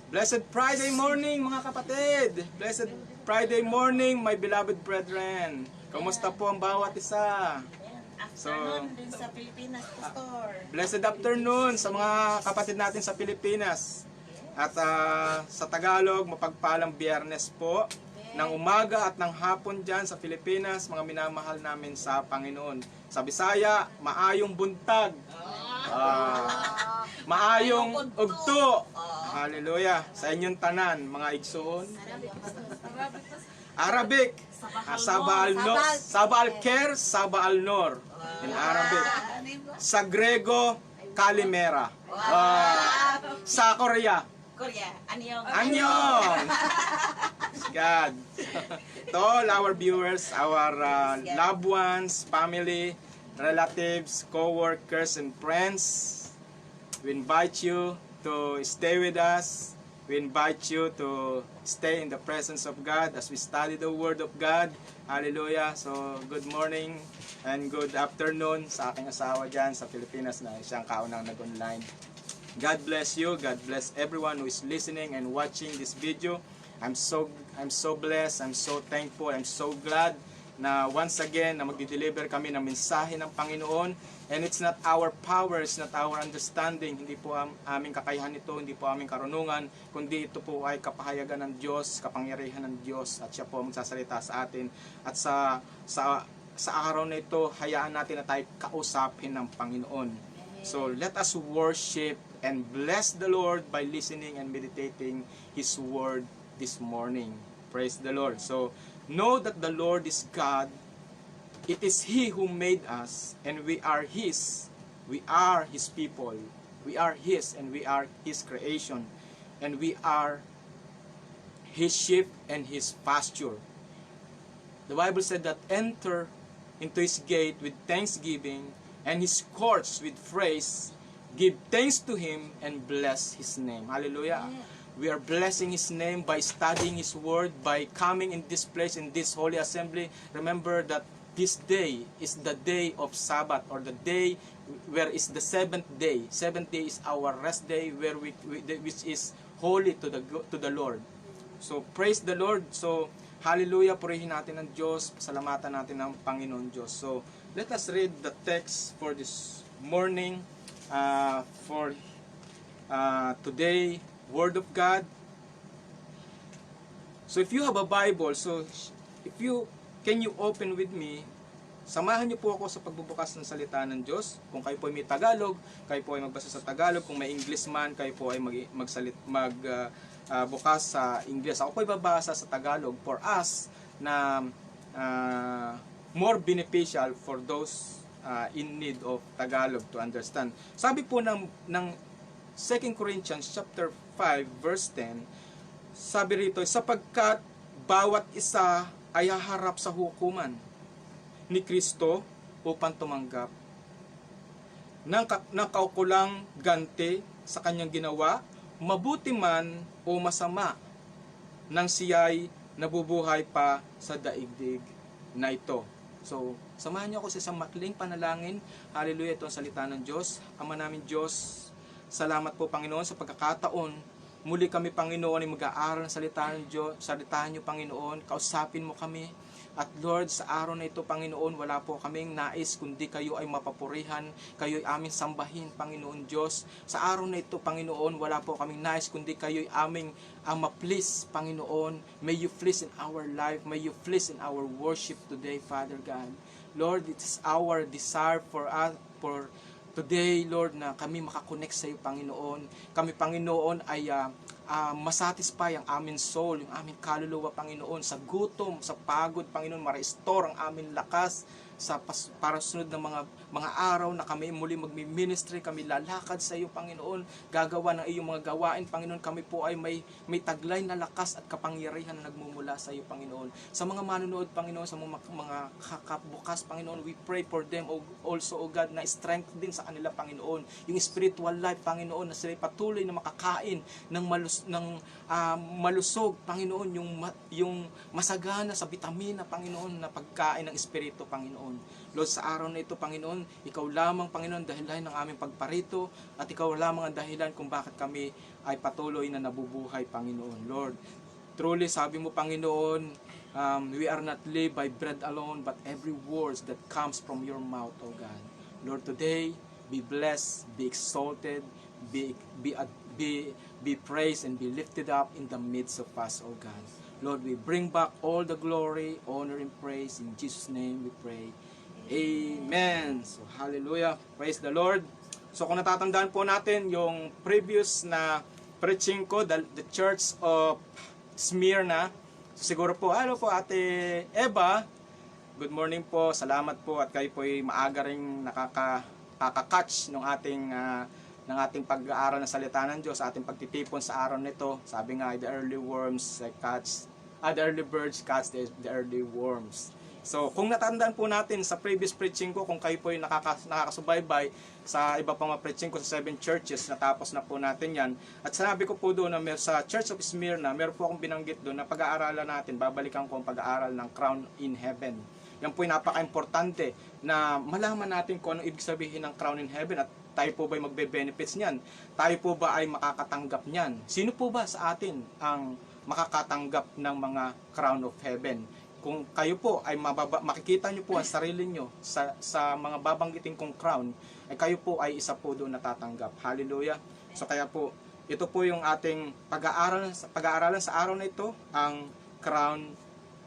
Blessed Friday morning mga kapatid! Blessed Friday morning my beloved brethren! Kamusta po ang bawat isa? Afternoon din sa Pilipinas, Pastor. Blessed afternoon sa mga kapatid natin sa Pilipinas. At sa Tagalog, mapagpalang Biyernes po ng umaga at ng hapon dyan sa Pilipinas, mga minamahal namin sa Panginoon. Sa Bisaya, maayong buntag. Maayong ugto. Hallelujah. Sa inyong tanan, mga igsoon. Arabic. Saba al-Kher, Saba al-Nor. In Arabic. Sa Grego, Kalimera. Sa Korea, Anyong. Annyeong! God. To all our viewers, our loved ones, family, relatives, co-workers, and friends, we invite you to stay with us. We invite you to stay in the presence of God as we study the Word of God. Hallelujah. So, good morning and good afternoon sa aking asawa dyan sa Pilipinas na siyang kaunang nag-online. God bless you. God bless everyone who is listening and watching this video. I'm so blessed. I'm so thankful. I'm so glad na once again na magdi-deliver kami ng mensahe ng Panginoon. And it's not our power, it's not our understanding. Hindi po aming kakayahan ito, hindi po aming karunungan, kundi ito po ay kapahayagan ng Diyos, kapangyarihan ng Diyos, at siya po magsasalita sa atin. At sa araw na ito, hayaan natin na tayo kausapin ng Panginoon. So let us worship and bless the Lord by listening and meditating His Word this morning. Praise the Lord. So know that the Lord is God. It is He who made us, and we are His. We are His people. We are His, and we are His creation. And we are His sheep and His pasture. The Bible said that enter into His gate with thanksgiving and His courts with praise. Give thanks to Him and bless His name. Hallelujah. We are blessing His name by studying His Word, by coming in this place, in this holy assembly. Remember that this day is the day of Sabbath, or the day where is the seventh day. Seventh day is our rest day, where which is holy to the Lord. So praise the Lord. So hallelujah, purihin natin ang Diyos, pasalamatan natin ang Panginoon Diyos. So let us read the text for this morning, for today, Word of God. So if you have a Bible, so can you open with me? Samahan niyo po ako sa pagbubukas ng salita ng Diyos. Kung kayo po ay may Tagalog, kayo po ay magbasa sa Tagalog. Kung may English man, kayo po ay bukas sa English. Ako po ay babasa sa Tagalog for us na more beneficial for those in need of Tagalog to understand. Sabi po ng 2 Corinthians chapter 5 verse 10, sabi rito, sapagkat bawat isa ay haharap sa hukuman ni Kristo upang tumanggap ng kaukulang ganti sa kanyang ginawa, mabuti man o masama, nang siya'y nabubuhay pa sa daigdig na ito. So, samahan niyo ako sa isang makling panalangin. Hallelujah, ito ang salita ng Diyos. Ama namin Diyos, salamat po Panginoon sa pagkakataon. Muli kami Panginoon ay mag-aaral ng salita ng Diyos. Salitahan niyo Panginoon, kausapin mo kami. At Lord, sa araw na ito Panginoon, wala po kaming nais kundi kayo ay mapapurihan, kayo ay aming sambahin Panginoon Diyos. Sa araw na ito Panginoon, wala po kaming nais kundi kayo ay aming ma-please Panginoon. May you please in our life, may you please in our worship today Father God. Lord, it is our desire for us, for today, Lord, na kami makakonect sa iyo, Panginoon. Kami, Panginoon, ay masatisfy ang aming soul, yung aming kaluluwa, Panginoon. Sa gutom, sa pagod, Panginoon, ma-restore ang aming lakas para sunod ng mga araw na kami muli magmi-ministry, kami lalakad sa iyo, Panginoon. Gagawa ng iyong mga gawain, Panginoon. Kami po ay may taglay na lakas at kapangyarihan na nagmumula sa iyo, Panginoon. Sa mga manonood, Panginoon, sa mga kakabukas, Panginoon, we pray for them also, O God, na strength din sa kanila, Panginoon. Yung spiritual life, Panginoon, na sila patuloy na makakain ng malusog, Panginoon, yung masagana sa bitamina, Panginoon, na pagkain ng Espiritu, Panginoon. Lord, sa araw na ito, Panginoon, Ikaw lamang, Panginoon, dahilan ng aming pagparito, at Ikaw lamang ang dahilan kung bakit kami ay patuloy na nabubuhay, Panginoon. Lord, truly, sabi mo, Panginoon, we are not live by bread alone, but every word that comes from your mouth, O God. Lord, today, be blessed, be exalted, be praised, and be lifted up in the midst of us, O God. Lord, we bring back all the glory, honor, and praise. In Jesus' name we pray. Amen. So, hallelujah. Praise the Lord. So, kung natatandaan po natin yung previous na preaching ko, the Church of Smyrna. So, siguro po, hello po Ate Eva. Good morning po. Salamat po at kayo po ay maaga rin nakaka-catch ng ating pag-aaral ng salita ng Diyos, ating pagtitipon sa araw nito. Sabi nga, the early birds catch the early worms. So, kung natandaan po natin sa previous preaching ko, kung kayo po ay nakakasubaybay sa iba pang mga preaching ko sa 7 churches, natapos na po natin yan. At sinabi ko po doon na sa Church of Smyrna, meron po akong binanggit doon na pag-aaralan natin, babalikan ko ang pag-aaral ng Crown in Heaven. Yan po ay napaka-importante na malaman natin kung anong ibig sabihin ng Crown in Heaven at tayo po ba ay magbe-benefits niyan? Tayo po ba ay makakatanggap niyan? Sino po ba sa atin ang makakatanggap ng mga Crown of Heaven? Kung kayo po ay makikita nyo po ang sarili nyo sa mga babanggitin kong crown, ay kayo po ay isa po doon natatanggap. Hallelujah! So kaya po, ito po yung ating pag-aaralan sa araw na ito, ang crown,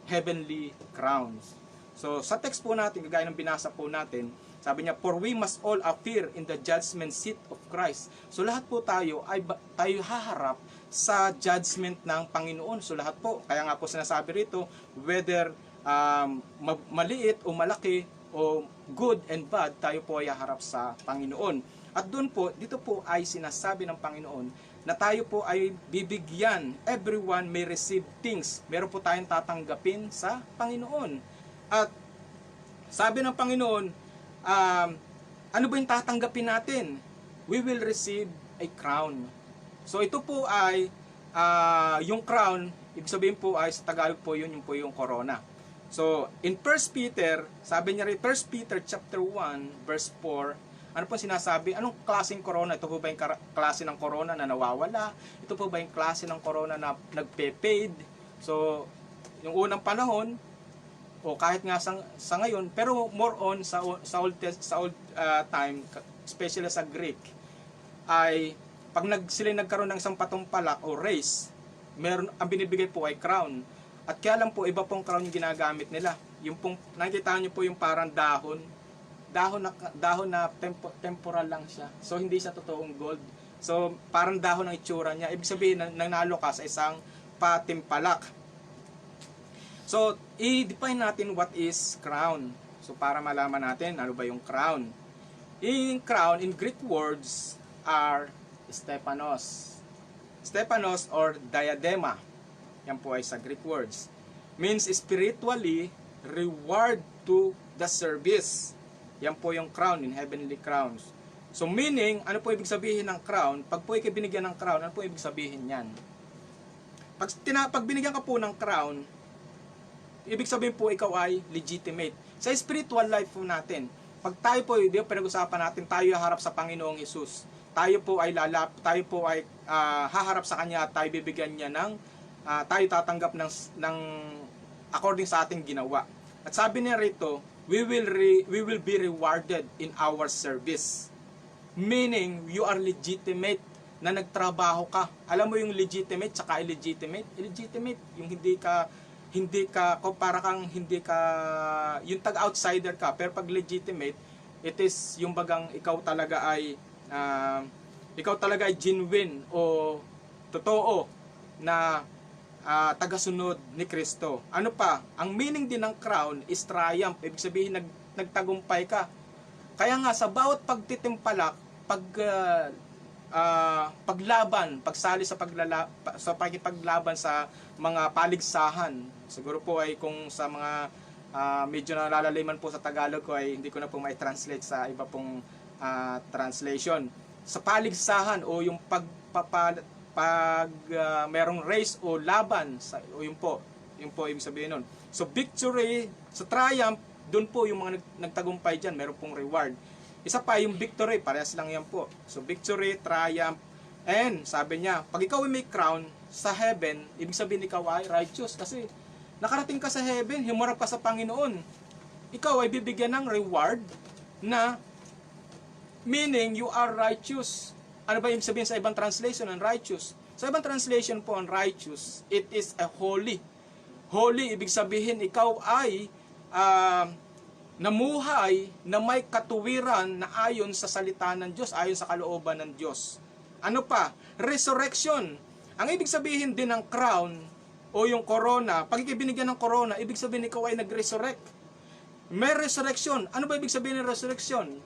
heavenly crowns. So sa text po natin, kagaya ng binasa po natin, sabi niya, for we must all appear in the judgment seat of Christ. So lahat po tayo haharap sa judgment ng Panginoon. So lahat po, kaya nga po sinasabi rito, whether maliit o malaki o good and bad, tayo po ay haharap sa Panginoon. At doon po, dito po ay sinasabi ng Panginoon na tayo po ay bibigyan, everyone may receive things. Meron po tayong tatanggapin sa Panginoon. At sabi ng Panginoon, ano ba yung tatanggapin natin? We will receive a crown. So ito po ay, yung crown, ibig sabihin po ay sa Tagalog po yun po yung corona. So in 1 Peter, sabi niya rin, 1 Peter chapter 1 verse 4, ano po sinasabi? Anong klaseng corona? Ito po ba yung klase ng corona na nawawala? Ito po ba yung klase ng corona na nagpe-paid? So yung unang panahon, o kahit nga sa ngayon, pero more on sa old time, especially sa Greek, ay pag sila nagkaroon ng isang patumpalak o race, ang binibigay po ay crown. At kaya lang po, iba pong crown yung ginagamit nila. Yung pong, nakikita nyo po yung parang dahon na temporal lang siya. So hindi siya totoong gold. So parang dahon ang itsura niya. Ibig sabihin, nanalo ka sa isang patimpalak. So, i-define natin what is crown. So, para malaman natin ano ba yung crown. Crown, in Greek words, are Stephanos. Stephanos or diadema. Yan po ay sa Greek words. Means spiritually reward to the service. Yan po yung crown in heavenly crowns. So, meaning, ano po ibig sabihin ng crown? Pag po ikaw binigyan ng crown, ano po ibig sabihin yan? Pag binigyan ka po ng crown, ibig sabihin po ikaw ay legitimate. Sa spiritual life po natin, pag tayo po, di ba pinag-usapan natin, tayo haharap sa Panginoong Hesus. Tayo po ay haharap sa Kanya at tayo bibigyan niya tayo tatanggap ng according sa ating ginawa. At sabi niya rito, we will be rewarded in our service. Meaning, you are legitimate na nagtrabaho ka. Alam mo yung legitimate tsaka illegitimate? Illegitimate, yung hindi ka yung tag-outsider ka, pero pag legitimate, it is yung bagang ikaw talaga ay genuine o totoo na tagasunod ni Kristo. Ano pa? Ang meaning din ng crown is triumph. Ibig sabihin, nagtagumpay ka. Kaya nga, sa bawat pagtitimpalak, paglaban, pagsali sa paglaban sa mga paligsahan. Siguro po ay kung sa mga medyo nalalaliman po sa Tagalog ko ay hindi ko na po may translate sa iba pong translation. Sa paligsahan o yung pag merong race o laban, o yun po ibig sabihin nun. So victory, sa triumph, doon po yung mga nagtagumpay dyan, meron pong reward. Isa pa yung victory, parehas lang yan po. So victory, triumph, and sabi niya, pag ikaw ay may crown sa heaven, ibig sabihin ikaw ay righteous kasi nakarating ka sa heaven, humarap ka sa Panginoon. Ikaw ay bibigyan ng reward na meaning you are righteous. Ano ba ibig sabihin sa ibang translation ng righteous? Sa ibang translation po ang righteous, it is a holy. Holy, ibig sabihin ikaw ay namuhay na may katuwiran na ayon sa salita ng Diyos, ayon sa kalooban ng Diyos. Ano pa? Resurrection. Ang ibig sabihin din ng crown o yung corona, pag ikibinigyan ng corona, ibig sabihin ikaw ay nag-resurrect. May resurrection. Ano ba ibig sabihin ng resurrection?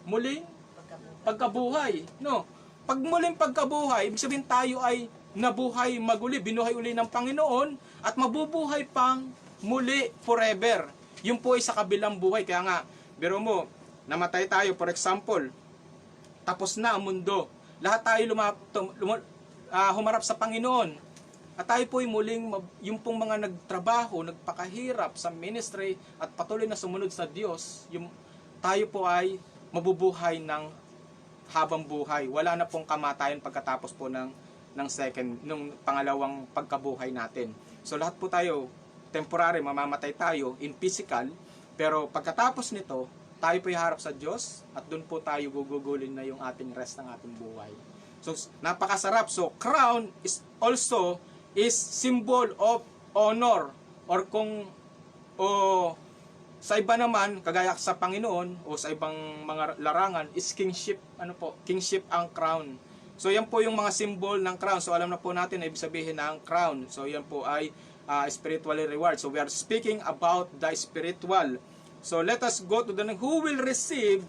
Muling pagkabuhay. No. Pag muling pagkabuhay, ibig sabihin tayo ay nabuhay maguli, binuhay uli ng Panginoon at mabubuhay pang muli forever. Yun po ay sa kabilang buhay. Kaya nga, biro mo, namatay tayo, for example, tapos na ang mundo. Lahat tayo humarap sa Panginoon. At tayo po ay muling, yung pong mga nagtrabaho, nagpakahirap sa ministry at patuloy na sumunod sa Diyos, tayo po ay mabubuhay ng habang buhay. Wala na pong kamatayan pagkatapos po ng nung pangalawang pagkabuhay natin. So lahat po tayo, temporary, mamamatay tayo in physical, pero pagkatapos nito, tayo po iharap sa Diyos at doon po tayo gugugulin na yung ating rest ng ating buhay. So napakasarap. So crown is also symbol of honor, or sa iba naman, kagaya sa Panginoon o sa ibang mga larangan is kingship. Ano po? Kingship ang crown. So yan po yung mga symbol ng crown. So alam na po natin na ibig sabihin ng crown. So yan po ay spiritual reward. So we are speaking about the spiritual. So let us go to who will receive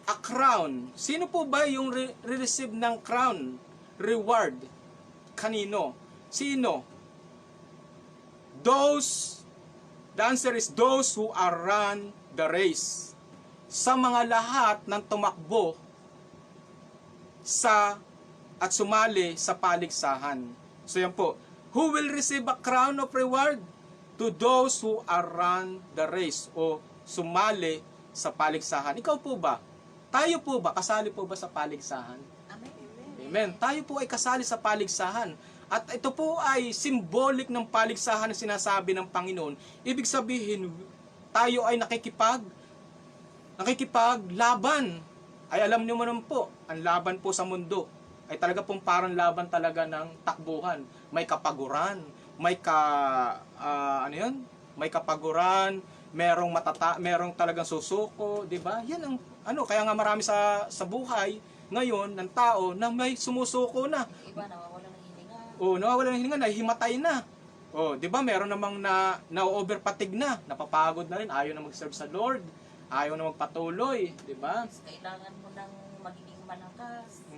a crown. Sino po ba yung receive ng crown? Reward. Kanino? Sino? The answer is those who are run the race. Sa mga lahat ng tumakbo at sumali sa paligsahan. So yan po. Who will receive a crown of reward? To those who are run the race o sumali sa paligsahan. Ikaw po ba? Tayo po ba? Kasali po ba sa paligsahan? Amen. Amen. Tayo po ay kasali sa paligsahan. At ito po ay symbolic ng paligsahan na sinasabi ng Panginoon. Ibig sabihin, tayo ay nakikipaglaban. Ay alam niyo naman po, ang laban po sa mundo ay talaga pong parang laban talaga ng takbuhan. May kapaguran, may kapaguran, merong talagang susuko, 'di ba? Yan ang kaya nga marami sa buhay ngayon ng tao na may sumusuko na. Iba nawawala ng hininga. Nawawala ng hininga, nahihimatay na. 'Di ba? Meron namang na-overpatig na, napapagod na rin, ayaw na mag-serve sa Lord, ayaw na magpatuloy, 'di ba? Kailangan mo ng magiging malakas.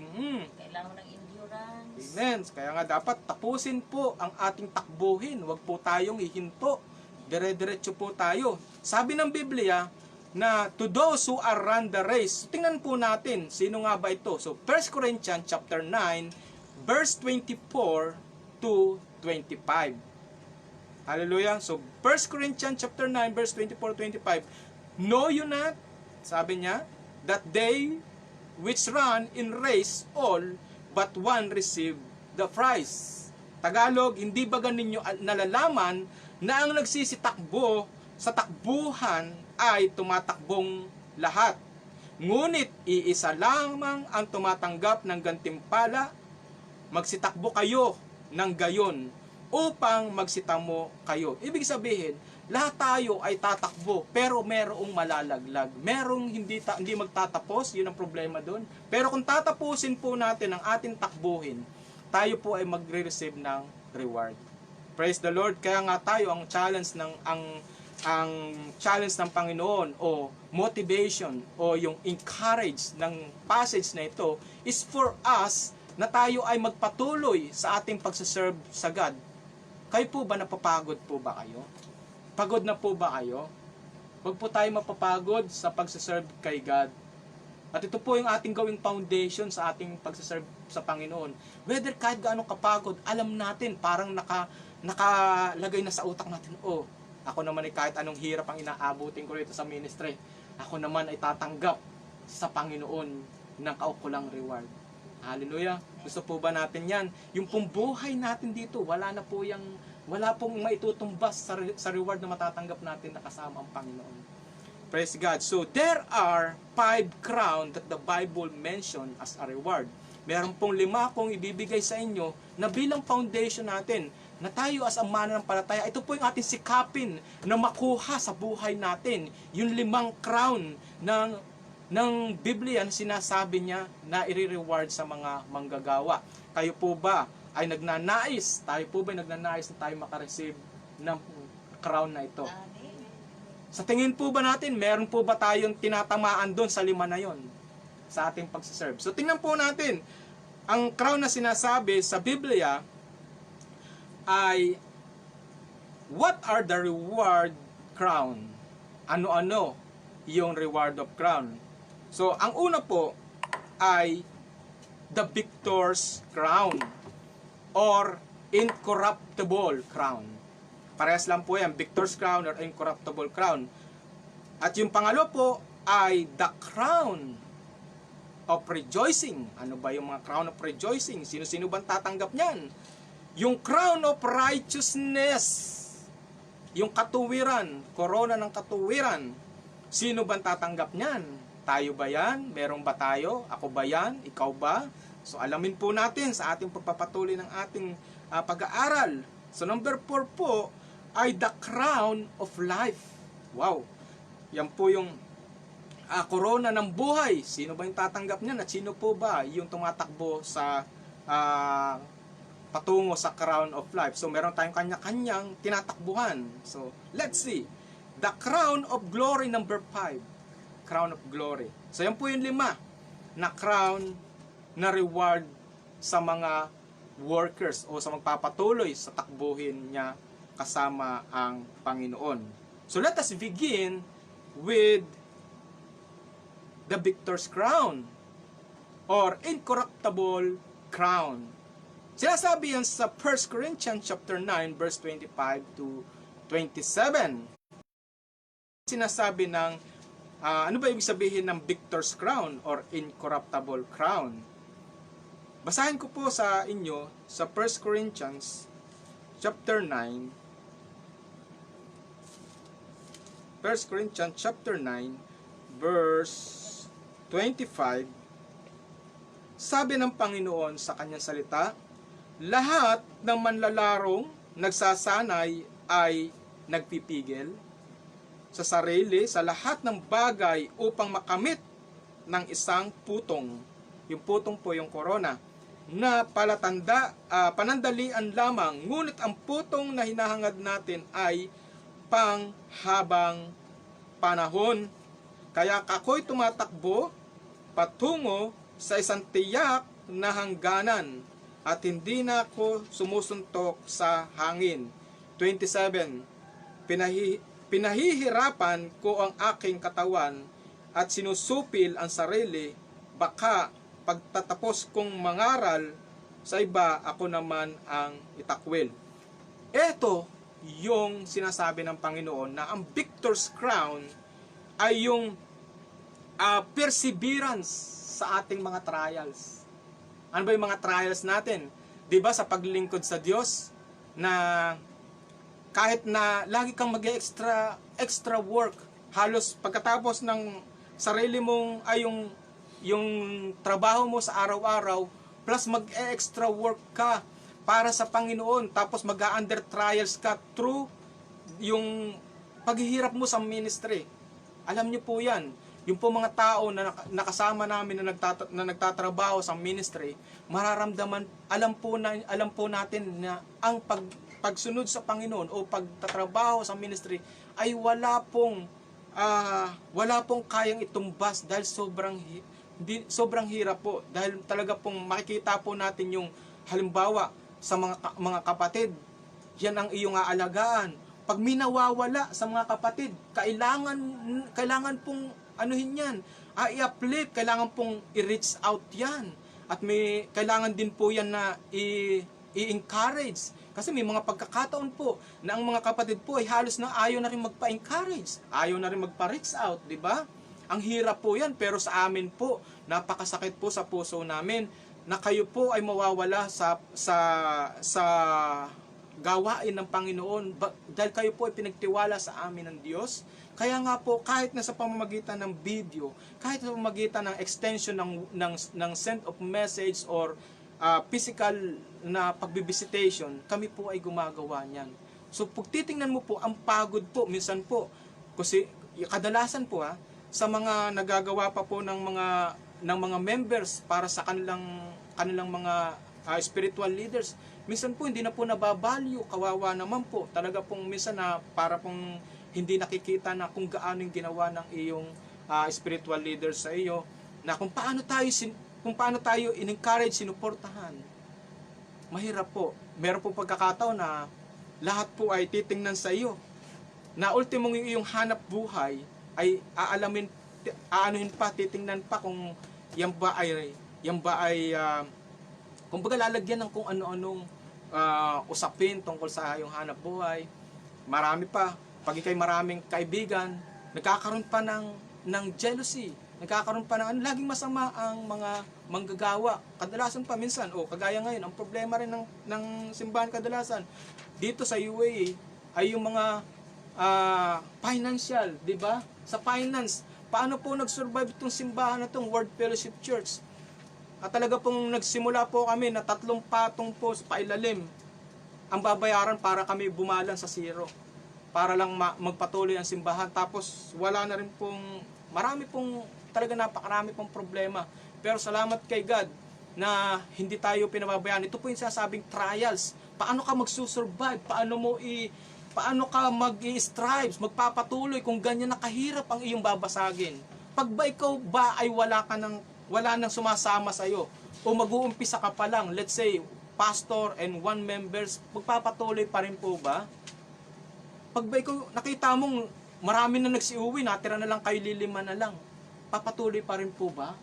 Kailangan mo ng endurance. Amen. Kaya nga dapat tapusin po ang ating takbuhin. Huwag po tayong hihinto. Dire-diretso po tayo. Sabi ng Biblia na to those who are run the race. Tingnan po natin, sino nga ba ito? So 1 Corinthians chapter 9, verse 24 to 25. Hallelujah. So 1 Corinthians chapter 9, verse 24-25. Know you not, sabi niya, that they which run in race all, but one receive the prize. Tagalog, hindi ba ninyo nalalaman na ang nagsisitakbo sa takbuhan ay tumatakbong lahat? Ngunit iisa lamang ang tumatanggap ng gantimpala. Magsitakbo kayo ng gayon upang magsitamo kayo. Ibig sabihin, lahat tayo ay tatakbo, pero merong malalaglag. Merong hindi magtatapos, yun ang problema doon. Pero kung tatapusin po natin ang ating takbuhin, tayo po ay magre-receive ng reward. Praise the Lord. Kaya nga tayo ang challenge ng Panginoon o motivation o yung encourage ng passage na ito is for us na tayo ay magpatuloy sa ating pagsaserve sa God. Kayo po ba, napapagod po ba kayo? Pagod na po ba kayo? Huwag po tayo mapapagod sa pagsaserve kay God. At ito po yung ating gawing foundation sa ating pagsaserve sa Panginoon. Whether kahit gaano kapagod, alam natin, parang nakalagay na sa utak natin, oh, ako naman ay kahit anong hirap ang inaabutin ko rito sa ministry, ako naman ay tatanggap sa Panginoon ng kaukulang reward. Hallelujah. Gusto po ba natin yan? Yung pong buhay natin dito, wala pong maitutumbas sa reward na matatanggap natin na kasama ang Panginoon. Praise God. So, there are 5 crowns that the Bible mention as a reward. Meron pong 5 kong ibibigay sa inyo na bilang foundation natin, na tayo as a mananampalataya, ito po yung ating sikapin na makuha sa buhay natin. Yung 5 crown ng Biblia na sinasabi niya na i-reward sa mga manggagawa. Kayo po ba ay nagnanais? Tayo po ba ay nagnanais na tayo makareceive ng crown na ito? Sa tingin po ba natin, meron po ba tayong tinatamaan doon sa 5 na yon sa ating pagsaserve? So tingnan po natin, ang crown na sinasabi sa Biblia ay, what are the reward crown? Ano-ano yung reward of crown? So ang una po ay the victor's crown or incorruptible crown. Parehas lang po yan, victor's crown or incorruptible crown. At yung pangalo po ay the crown of rejoicing. Ano ba yung mga crown of rejoicing? Sino-sino bang tatanggap niyan? Yung crown of righteousness. Yung katuwiran, corona ng katuwiran. Sino bang tatanggap niyan? Tayo ba yan? Meron ba tayo? Ako ba yan? Ikaw ba? So alamin po natin sa ating pagpapatuloy ng ating pag-aaral. So number 4 po ay the crown of life. Wow! Yan po yung corona ng buhay. Sino ba yung tatanggap niyan? At sino po ba yung tumatakbo sa patungo sa crown of life? So meron tayong kanya-kanyang tinatakbuhan. So let's see. The crown of glory number 5. Crown of glory. So yan po yung 5 na crown na reward sa mga workers o sa magpapatuloy sa takbuhin niya kasama ang Panginoon. So let us begin with the victor's crown or incorruptible crown. Sinasabi yan sa 1 Corinthians chapter 9 verse 25 to 27. Sinasabi ng ano ba ibig sabihin ng victor's crown or incorruptible crown? Basahin ko po sa inyo sa 1 Corinthians chapter 9. 1 Corinthians chapter 9 verse 25. Sabi ng Panginoon sa kanyang salita, lahat ng manlalarong nagsasanay ay nagpipigil sa sarili sa lahat ng bagay upang makamit ng isang putong. Yung putong po yung corona na panandalian lamang, ngunit ang putong na hinahangad natin ay panghabang panahon. Kaya ako'y tumatakbo patungo sa isang tiyak na hangganan at hindi na ako sumusuntok sa hangin. 27. Pinahihirapan ko ang aking katawan at sinusupil ang sarili, baka pagtatapos kong mangaral sa iba, ako naman ang itakwil. Ito yung sinasabi ng Panginoon na ang victor's crown ay yung perseverance sa ating mga trials. Ano ba yung mga trials natin? 'Di ba sa paglilingkod sa Diyos na kahit na lagi kang extra work, halos pagkatapos ng sarili mong yung trabaho mo sa araw-araw, plus mag-extra work ka para sa Panginoon, tapos mag-under trials ka through yung paghihirap mo sa ministry. Alam niyo po yan, yung po mga tao na nakasama namin na nagtatrabaho sa ministry, mararamdaman, alam po natin na ang pagsunod sa Panginoon o pagtatrabaho sa ministry ay wala pong kayang itumbas dahil sobrang hirap po. Dahil talaga pong makikita po natin yung halimbawa sa mga kapatid, yan ang iyong aalagaan. Pag minawawala sa mga kapatid, kailangan pong anuhin yan. i-uplift, kailangan pong i-reach out yan. At may kailangan din po yan na i-encourage. Kasi may mga pagkakataon po na ang mga kapatid po ay halos na ayaw na rin magpa-encourage. Ayaw na rin magpa-reach out, di ba? Ang hirap po yan, pero sa amin po, napakasakit po sa puso namin na kayo po ay mawawala sa gawain ng Panginoon dahil kayo po ay pinagtiwala sa amin ng Diyos. Kaya nga po, kahit na sa pamamagitan ng video, kahit sa pamamagitan ng extension ng send of message or physical na pagbibisitation, kami po ay gumagawa niyan. So, pag titingnan mo po, ang pagod po, minsan po, kasi kadalasan po sa mga nagagawa pa po ng mga members para sa kanilang mga spiritual leaders, minsan po hindi na po nababalyo, kawawa naman po. Talaga pong minsan na para pong hindi nakikita na kung gaano yung ginawa ng iyong spiritual leaders sa iyo, na kung paano tayo in-encourage, sinuportahan. Mahirap po. Meron po pagkakataon na lahat po ay titingnan sa iyo. Na ultimong yung iyong hanap buhay ay aanuhin pa, titingnan pa kung yan ba ay kumbaga lalagyan ng kung ano-anong usapin tungkol sa iyong hanap buhay. Marami pa. Pag ikay maraming kaibigan, nagkakaroon pa ng jealousy. Nagkakaroon pa ng laging masama ang mga manggagawa. Kadalasan pa minsan, kagaya ngayon, ang problema rin ng simbahan kadalasan dito sa UAE ay yung mga financial, di ba? Sa finance, paano po nag-survive itong simbahan na itong World Fellowship Church? At talaga pong nagsimula po kami na 3 patong po sa pailalim ang babayaran para kami bumalan sa zero. Para lang magpatuloy ang simbahan. Tapos wala na rin napakarami pong problema. Pero salamat kay God na hindi tayo pinababayaan. Ito po yung sinasabing trials. Paano ka magsusurvive? Paano ka mag-strive, magpapatuloy kung ganyan nakahirap ang iyong babasagin? Pag ba ikaw ba ay wala nang sumasama sa iyo o mag-uumpisa ka pa lang, let's say pastor and 1 members, magpapatuloy pa rin po ba? Pag ba ikaw nakita mong marami na nagsiuwi, natira na lang kayo, 5 na lang, papatuloy pa rin po ba?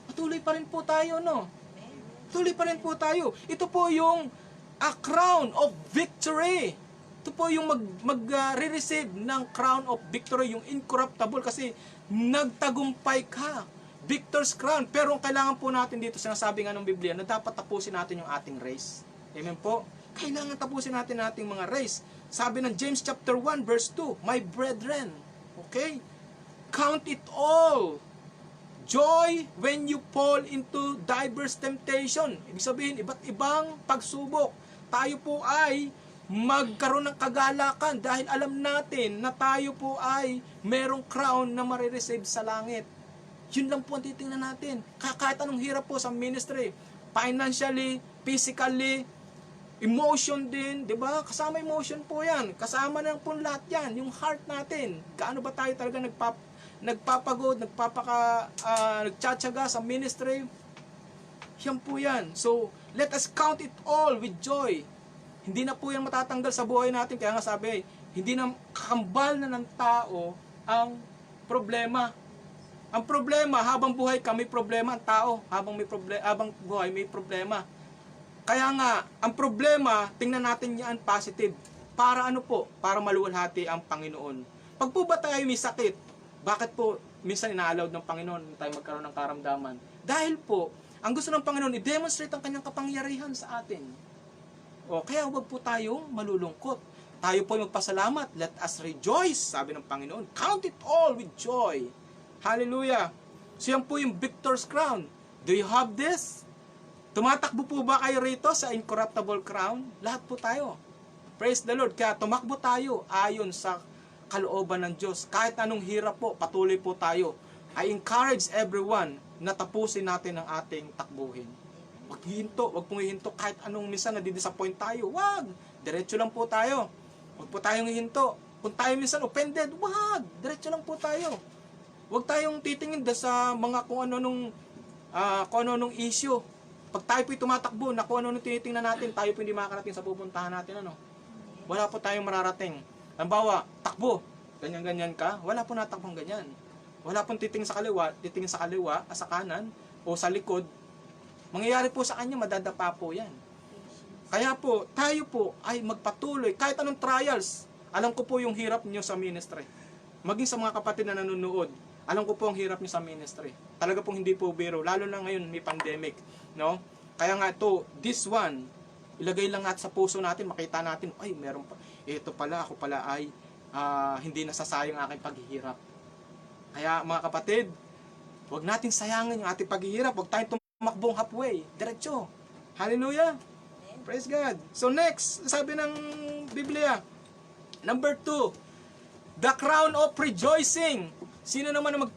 Patuloy pa rin po tayo, no? Patuloy pa rin po tayo. Ito po yung a crown of victory. Ito po yung mag-receive ng crown of victory, yung incorruptible, kasi nagtagumpay ka. Victor's crown. Pero ang kailangan po natin dito, sinasabi nga ng Biblia, na dapat tapusin natin yung ating race. Amen po? Kailangan tapusin natin ating mga race. Sabi ng James chapter 1 verse 2, my brethren, okay? Count it all joy when you fall into diverse temptation. Ibig sabihin, iba't ibang pagsubok. Tayo po ay magkaroon ng kagalakan dahil alam natin na tayo po ay merong crown na marireceive sa langit. Yun lang po ang titingnan natin. Kahit anong hirap po sa ministry, financially, physically, emotion din, di ba? Kasama emotion po yan. Kasama na po lahat yan. Yung heart natin. Gaano ba tayo talaga nagpapagod, nagtsatsaga sa ministry? Yan po yan. So, let us count it all with joy. Hindi na po yan matatanggal sa buhay natin. Kaya nga sabi, hindi na kakambal na ng tao ang problema. Ang problema, habang buhay ka, may problema. Ang tao, habang buhay, may problema. Kaya nga, ang problema, tingnan natin yan positive. Para ano po? Para maluwalhati ang Panginoon. Pag po ba tayo may sakit, bakit po minsan ina-allowed ng Panginoon tayo magkaroon ng karamdaman? Dahil po, ang gusto ng Panginoon, i-demonstrate ang kanyang kapangyarihan sa atin. Kaya huwag po tayong malulungkot. Tayo po ay magpasalamat. Let us rejoice, sabi ng Panginoon. Count it all with joy. Hallelujah. So yan po yung victor's crown. Do you have this? Tumatakbo po ba kayo rito sa incorruptible crown? Lahat po tayo. Praise the Lord. Kaya tumakbo tayo ayon sa kalooban ng Diyos. Kahit anong hirap po, patuloy po tayo. I encourage everyone na tapusin natin ang ating takbuhin. Huwag pong hihinto kahit anong minsan nadidisappoint tayo. Huwag! Diretso lang po tayo. Huwag po tayong hihinto. Kung tayo minsan offended, huwag! Diretso lang po tayo. Huwag tayong titingin sa mga kung ano nung issue. Pag tayo po'y tumatakbo, na kung ano nung tinitingnan natin, tayo po hindi makakarating sa pupuntahan natin. Wala po tayong mararating. Halimbawa, takbo. Ganyan-ganyan ka. Wala po natakbong ganyan. wala pong titingin sa kaliwa, sa kanan, o sa likod, mangyayari po sa kanya, madadapa po yan. Kaya po, tayo po ay magpatuloy, kahit anong trials, alam ko po yung hirap nyo sa ministry. Maging sa mga kapatid na nanonood, alam ko po ang hirap nyo sa ministry. Talaga pong hindi po biro, lalo na ngayon may pandemic. No? Kaya nga ito, this one, ilagay lang natin sa puso natin, makita natin, ay meron pa, ito pala, ako pala ay hindi nasasayang aking paghihirap. Kaya mga kapatid, huwag nating sayangin yung ating paghihirap, huwag tayong tumakbong halfway, diretso. Hallelujah! Praise God! So next, sabi ng Biblia, number 2, the crown of rejoicing. Sino naman ang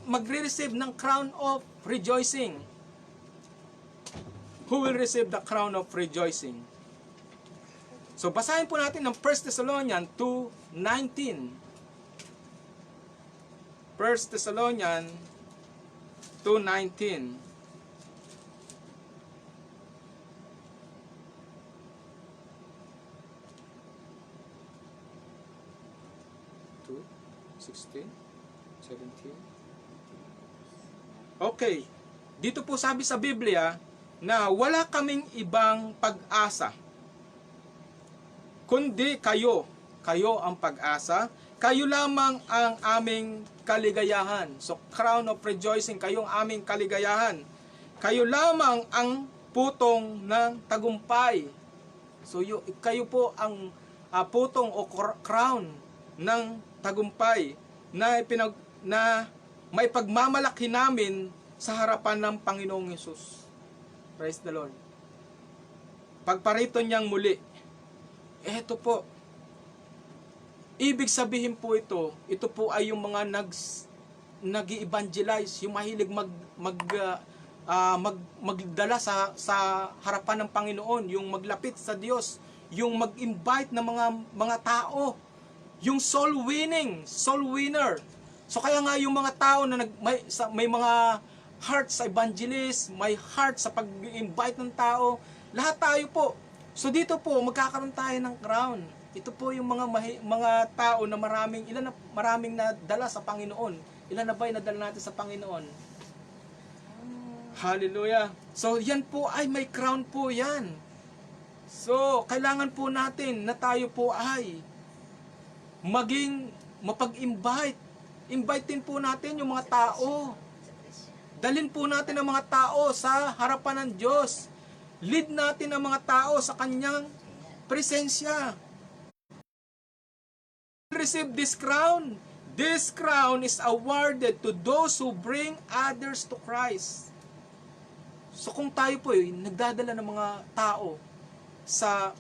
magre-receive ng crown of rejoicing? Who will receive the crown of rejoicing? So, basahin po natin ng 1 Thessalonians 2:19. 1 Thessalonians 2:19. Two, 16, 17. Okay. Dito po sabi sa Biblia na wala kaming ibang pag-asa kundi kayo ang pag-asa, kayo lamang ang aming kaligayahan. So, crown of rejoicing, kayo ang aming kaligayahan. Kayo lamang ang putong ng tagumpay. So, kayo po ang putong o crown ng tagumpay na may pagmamalaki namin sa harapan ng Panginoong Hesus. Praise the Lord. Pagparito niyang muli, eto po, ibig sabihin po ito po ay yung mga nag-evangelize, yung mahilig magdala sa harapan ng Panginoon, yung maglapit sa Diyos, yung mag-invite ng mga tao, yung soul winner. So kaya nga yung mga tao na may mga heart sa evangelist, may heart sa pag-invite ng tao, lahat tayo po. So dito po magkakaroon tayo ng crown. Ito po yung mga tao na maraming nadala sa Panginoon. Ilan na ba yung nadala natin sa Panginoon? Hallelujah. So yan po ay may crown po yan. So kailangan po natin na tayo po ay mapag-invite. Invitein po natin yung mga tao. Dalhin po natin ang mga tao sa harapan ng Diyos. Lead natin ang mga tao sa kanyang presensya. Receive this crown. This crown is awarded to those who bring others to Christ. So kung tayo po nagdadala ng mga tao sa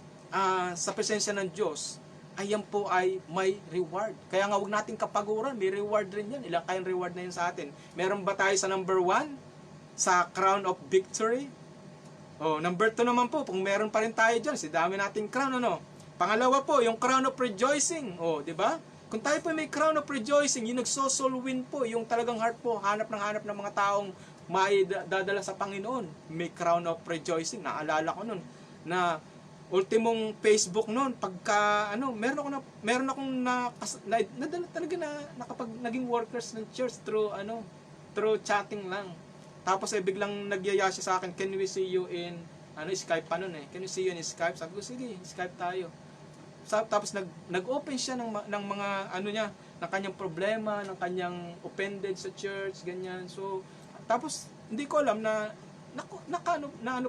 presensya ng Diyos, ayan po ay may reward. Kaya nga huwag nating kapaguran, may reward rin yan. Ilang kayang reward na yun sa atin? Meron ba tayo sa number 1? Sa crown of victory? Number 2 naman po, kung meron pa rin tayo dyan, si dami nating crown, ano? Pangalawa po, yung crown of rejoicing. Di ba? Kung tayo po may crown of rejoicing, yung nagso-soul win po, yung talagang heart po, hanap ng mga taong dadala sa Panginoon. May crown of rejoicing. Naalala ko nun, na ultimong Facebook noon, pagka meron akong nadala talaga na nakapag naging workers ng church through chatting lang. Tapos biglang nagyaya siya sa akin, can we see you in Skype pa noon Can we see you in Skype? Sabi ko, sige, Skype tayo. Tapos nag-open siya ng mga niya, ng kanyang problema, ng kanyang offended sa church, ganyan. So tapos hindi ko alam na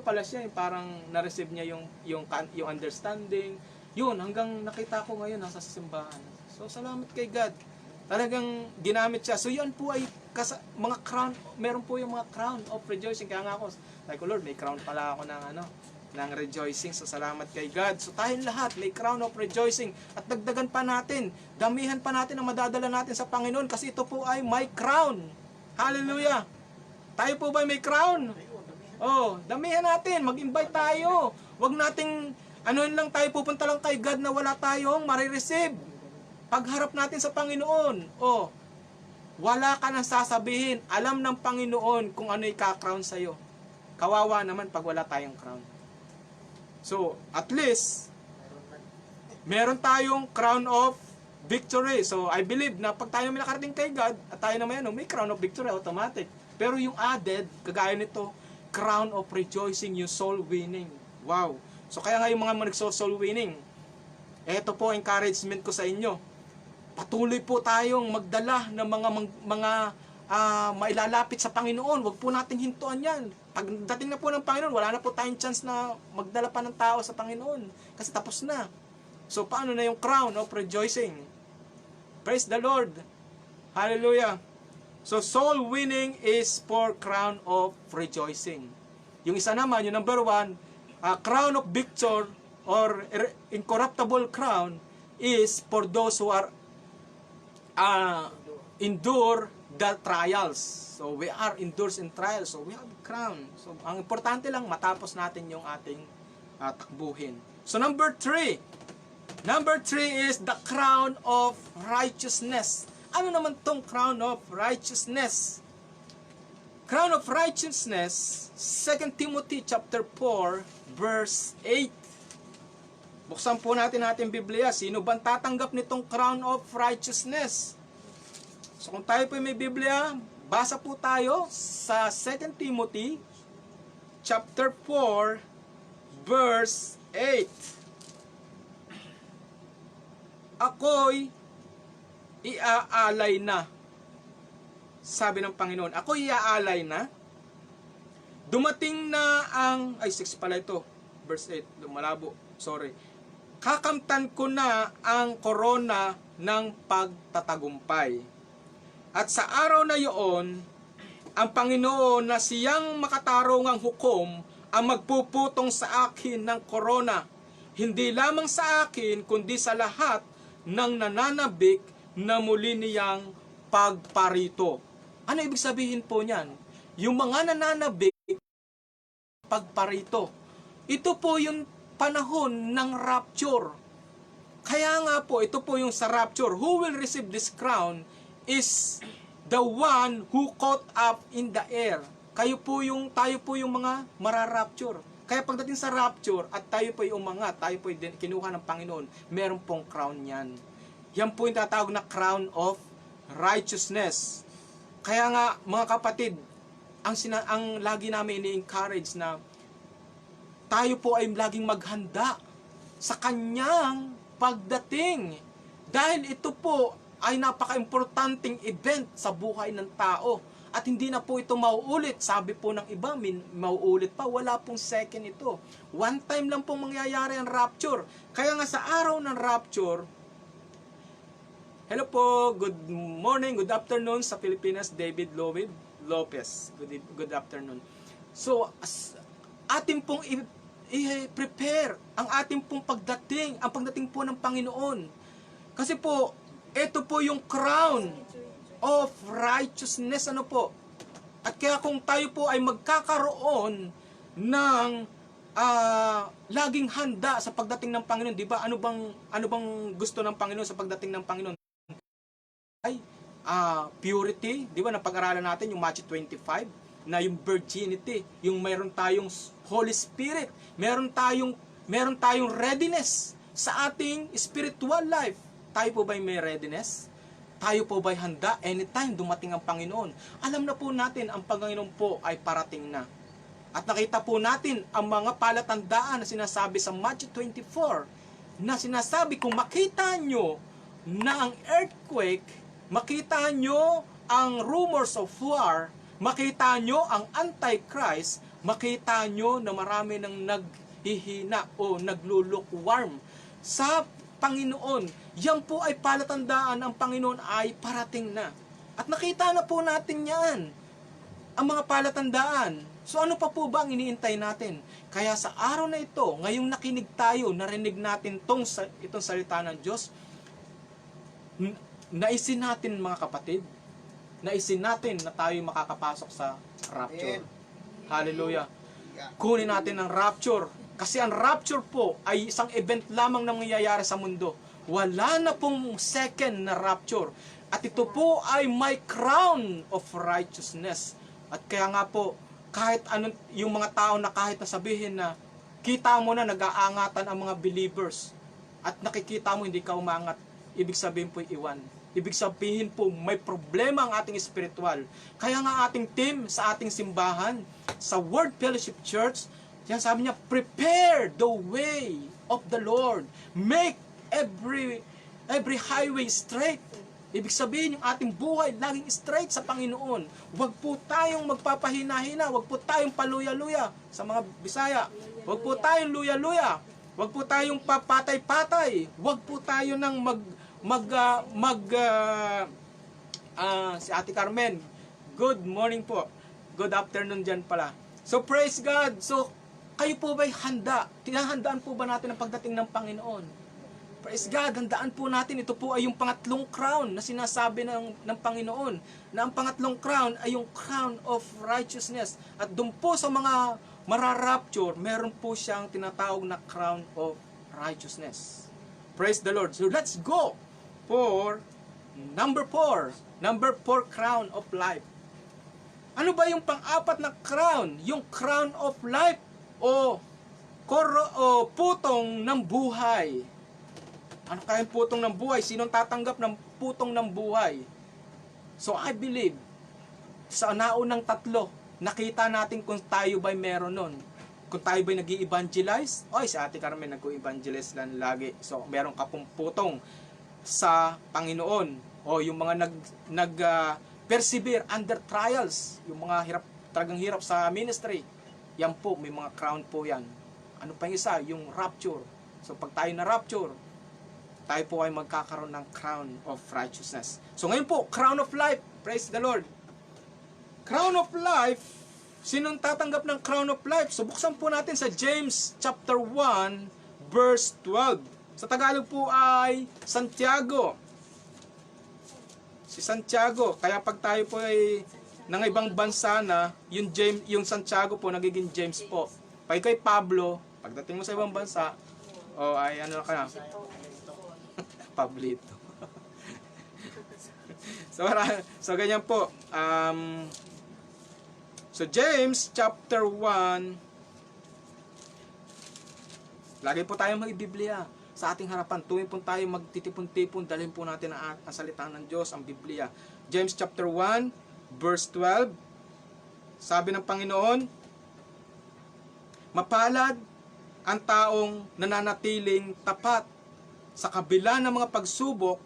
pala siya, parang na-receive niya yung understanding. Yun, hanggang nakita ko ngayon nasa simbahan. So salamat kay God. Talagang ginamit siya. So yan po ay mga crown, meron po yung mga crown of rejoicing. Kaya nga ako, like, Lord, may crown pala ako ng rejoicing. So salamat kay God. So tayong lahat may crown of rejoicing. At dagdagan pa natin, damihan pa natin ang madadala natin sa Panginoon kasi ito po ay my crown. Hallelujah. Tayo po ba may crown? Damihan natin, mag-invite tayo. Huwag nating lang tayo, pupunta lang kay God na wala tayong marireceive. Pagharap natin sa Panginoon, wala ka nang sasabihin. Alam ng Panginoon kung ano ika-crown sa'yo. Kawawa naman pag wala tayong crown. So, at least, meron tayong crown of victory. So, I believe na pag tayo may nakarating kay God, at tayo naman yan, may crown of victory, automatic. Pero yung added, kagaya nito, crown of rejoicing, yung soul winning. Wow. So, kaya nga yung mga nagso-soul winning, eto po, encouragement ko sa inyo. Patuloy po tayong magdala ng mga mailalapit sa Panginoon. Huwag po nating hintuan yan. Pagdating na po ng Panginoon, wala na po tayong chance na magdala pa ng tao sa Panginoon. Kasi tapos na. So, paano na yung crown of rejoicing? Praise the Lord. Hallelujah. So, soul winning is for crown of rejoicing. Yung isa naman, yung number 1, crown of victor or incorruptible crown is for those who are endure the trials. So, we are endures in trials. So, we have crown. So, ang importante lang, matapos natin yung ating takbuhin. So, number 3. Number 3 is the crown of righteousness. Ano naman tong crown of righteousness? Crown of righteousness, 2 Timothy chapter 4, verse 8. Buksan po natin ating Biblia. Sino bang tatanggap nitong crown of righteousness? So kung tayo po may Biblia, basa po tayo sa 2 Timothy chapter 4, verse 8. Ako'y iaalay na. Sabi ng Panginoon, ako'y iaalay na. Dumating na ang, 6 pala ito, verse 8, malabo, sorry. Kakamtan ko na ang korona ng pagtatagumpay. At sa araw na iyon, ang Panginoon na siyang makatarungang hukom ang magpuputong sa akin ng korona. Hindi lamang sa akin, kundi sa lahat ng nananabik na muli niyang pagparito. Ano ibig sabihin po niyan? Yung mga nananabik, pagparito. Ito po yung panahon ng rapture. Kaya nga po, ito po yung sa rapture. Who will receive this crown is the one who caught up in the air. Tayo po yung mga mararapture. Kaya pagdating sa rapture at tayo po yung umangat, tayo po yung kinuha ng Panginoon, meron pong crown yan. Yan po yung tatawag na crown of righteousness. Kaya nga mga kapatid, ang lagi namin ini-encourage na tayo po ay laging maghanda sa kanyang pagdating. Dahil ito po ay napaka-importanting event sa buhay ng tao. At hindi na po ito mauulit. Sabi po ng iba, mauulit pa. Wala pong second ito. One time lang pong mangyayari ang rapture. Kaya nga sa araw ng rapture, hello po, good morning, good afternoon sa Pilipinas, David Lopez. Good afternoon. So, atin pong i-prepare ang ating pong pagdating, ang pagdating po ng Panginoon. Kasi po, ito po yung crown of righteousness, ano po. At kaya kung tayo po ay magkakaroon ng laging handa sa pagdating ng Panginoon, di ba? Ano bang gusto ng Panginoon sa pagdating ng Panginoon? Ay, purity, di ba? Napag-aralan natin yung Matthew 25 na yung virginity, yung mayroon tayong Holy Spirit, meron tayong readiness sa ating spiritual life. Tayo po ba'y may readiness? Tayo po ba'y handa anytime dumating ang Panginoon? Alam na po natin ang Panginoon po ay parating na. At nakita po natin ang mga palatandaan na sinasabi sa Matthew 24 na sinasabi kung makita nyo na ang earthquake, makita nyo ang rumors of war, makita nyo ang Antichrist, makita nyo na marami nang naghihina o naglulukewarm sa Panginoon. Yan po ay palatandaan ang Panginoon ay parating na. At nakita na po natin yan. Ang mga palatandaan. So ano pa po ba ang iniintay natin? Kaya sa araw na ito, ngayong nakinig tayo, narinig natin itong salita ng Diyos, naisin natin mga kapatid, naisin natin na tayo makakapasok sa rapture. Hallelujah. Kunin natin ang rapture. Kasi ang rapture po ay isang event lamang na mangyayari sa mundo. Wala na pong second na rapture. At ito po ay my crown of righteousness. At kaya nga po, kahit anong, yung mga tao na kahit nasabihin na kita mo na nag-aangatan ang mga believers at nakikita mo hindi ka umangat, ibig sabihin po iwan. Ibig sabihin po may problema ang ating espiritual. Kaya nga ating team sa ating simbahan, sa Word Fellowship Church, yan sabi niya, prepare the way of the Lord. Make every highway straight. Ibig sabihin, yung ating buhay laging straight sa Panginoon. Huwag po tayong magpapahina-hina. Huwag po tayong paluya-luya sa mga Bisaya. Huwag po tayong luya-luya. Huwag po tayong papatay-patay. Huwag po tayo nang si Ate Carmen, good morning po. Good afternoon dyan pala. So praise God. So kayo po ba'y handa? Tinahandaan po ba natin ang pagdating ng Panginoon? Praise God, handaan po natin. Ito po ay yung pangatlong crown na sinasabi ng Panginoon. Na ang pangatlong crown ay yung crown of righteousness. At doon po sa mga mararapture, meron po siyang tinatawag na crown of righteousness. Praise the Lord. So let's go for number 4. Number 4 crown of life. Ano ba yung pang-apat na crown? Yung crown of life o putong ng buhay. Ano kaya yung putong ng buhay? Sinong tatanggap ng putong ng buhay? So I believe, sa naunang tatlo, nakita natin kung tayo ba'y meron nun. Kung tayo ba'y nag-i-evangelize, si Ate Carmen nag-i-evangelize lang lagi. So meron ka pong putong sa Panginoon. O yung mga persevere under trials, yung mga talagang hirap sa ministry. Yan po, may mga crown po yan. Ano pa yung isa? Yung rapture. So pag tayo na rapture, tayo po ay magkakaroon ng crown of righteousness. So ngayon po, crown of life. Praise the Lord. Crown of life, sinong tatanggap ng crown of life? So buksan po natin sa James chapter 1, verse 12. Sa Tagalog po ay Santiago. Si Santiago. Kaya pag tayo po ay ng ibang bansa na, yung Santiago po, nagiging James po. Pag kay Pablo, pagdating mo sa ibang bansa, ay ano ka na? Pablito. So ganyan po. So James chapter 1, lagi po tayong mag-Biblia sa ating harapan. Tuwing po tayo magtitipon-tipon, dalhin po natin ang salita ng Diyos, ang Biblia. James chapter 1, verse 12. Sabi ng Panginoon, mapalad ang taong nananatiling tapat sa kabila ng mga pagsubok,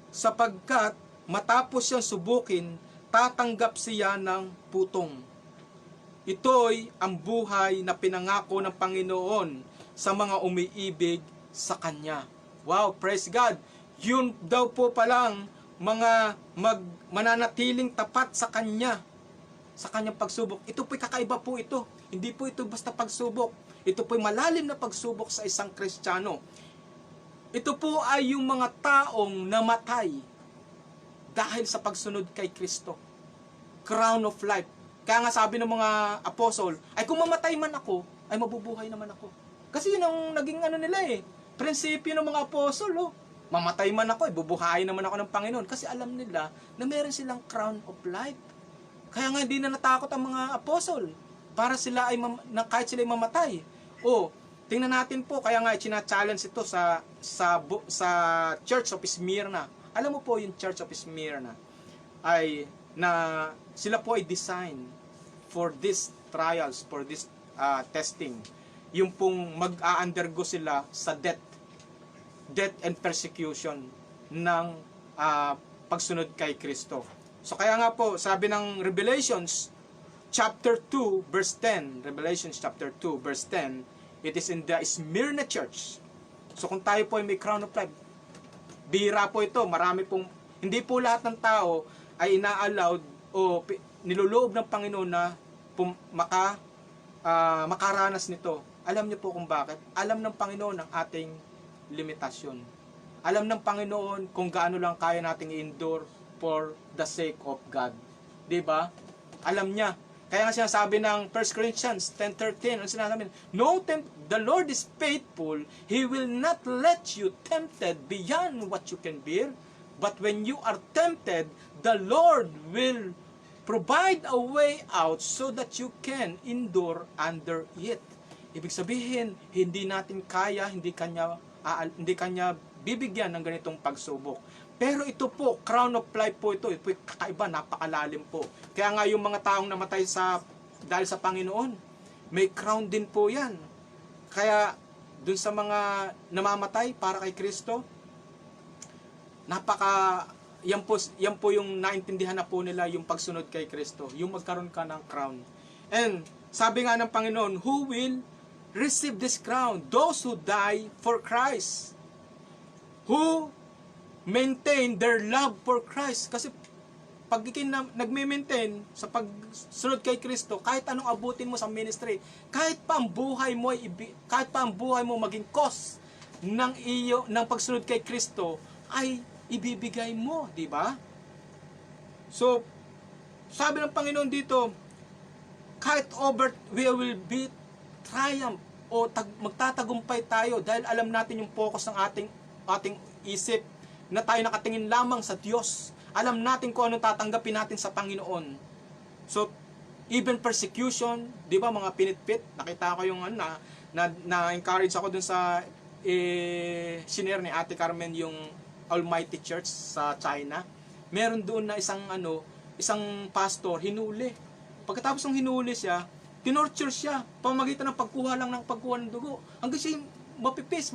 sapagkat matapos siyang subukin, tatanggap siya ng putong. Ito'y ang buhay na pinangako ng Panginoon sa mga umiibig sa Kanya. Wow, praise God! Yun daw po palang mga mananatiling tapat sa Kanya, sa Kanyang pagsubok. Ito po'y kakaiba po ito. Hindi po ito basta pagsubok. Ito po'y malalim na pagsubok sa isang Kristiyano. Ito po ay yung mga taong namatay dahil sa pagsunod kay Kristo. Crown of life. Kaya nga sabi ng mga apostol, ay kung mamatay man ako, ay mabubuhay naman ako. Kasi yun ang naging nila prinsipyo ng mga apostol. Mamatay man ako, bubuhayin naman ako ng Panginoon. Kasi alam nila na meron silang crown of life. Kaya nga hindi na natakot ang mga apostol. Para sila ay, kahit sila ay mamatay. Tingnan natin po, kaya nga china-challenge ito sa Church of Smyrna. Alam mo po yung Church of Smyrna ay na sila po ay designed for these trials, for this testing. Yung pong mag-a-undergo sila sa death and persecution ng pagsunod kay Kristo. So kaya nga po, sabi ng Revelations chapter 2 verse 10, Revelations chapter 2 verse 10, it is in the Smyrna church. So kung tayo po ay may crown of life, bihira po ito, marami pong, hindi po lahat ng tao ay ina-allowed o niluloob ng Panginoon na makaranas nito. Alam niyo po kung bakit? Alam ng Panginoon ang ating limitasyon. Alam ng Panginoon kung gaano lang kaya nating i-endure for the sake of God. Diba? Alam niya. Kaya nga sinasabi ng 1 Corinthians 10:13, ano sinasabi? The Lord is faithful. He will not let you tempted beyond what you can bear. But when you are tempted, the Lord will provide a way out so that you can endure under it. Ibig sabihin, hindi natin kaya, hindi kanya bibigyan ng ganitong pagsubok. Pero ito po, crown of life po ito. Ito po kakaiba, napakalalim po. Kaya nga yung mga taong namatay dahil sa Panginoon, may crown din po yan. Kaya dun sa mga namamatay para kay Kristo, yan po yung naintindihan na po nila yung pagsunod kay Kristo, yung magkaroon ka ng crown. And sabi nga ng Panginoon, who will receive this crown? Those who die for Christ, who maintain their love for Christ. Kasi pag nagme-maintain sa pagsunod kay Kristo, kahit anong abutin mo sa ministry, kahit pa ang buhay mo maging cause ng pagsunod kay Kristo, ay ibibigay mo, di ba? So, sabi ng Panginoon dito, kahit we will be triumph o magtatagumpay tayo dahil alam natin yung focus ng ating isip na tayo nakatingin lamang sa Diyos. Alam natin kung anong tatanggapin natin sa Panginoon. So, even persecution, di ba, mga pinitpit, nakita ko yung na-encourage ako dun sa shinare ni Ate Carmen yung Almighty Church sa China. Meron doon na isang pastor, hinuli. Pagkatapos ng hinuli siya, tinorture siya, pamamagitan ng pagkuha ng dugo. Hanggang siya mapipis.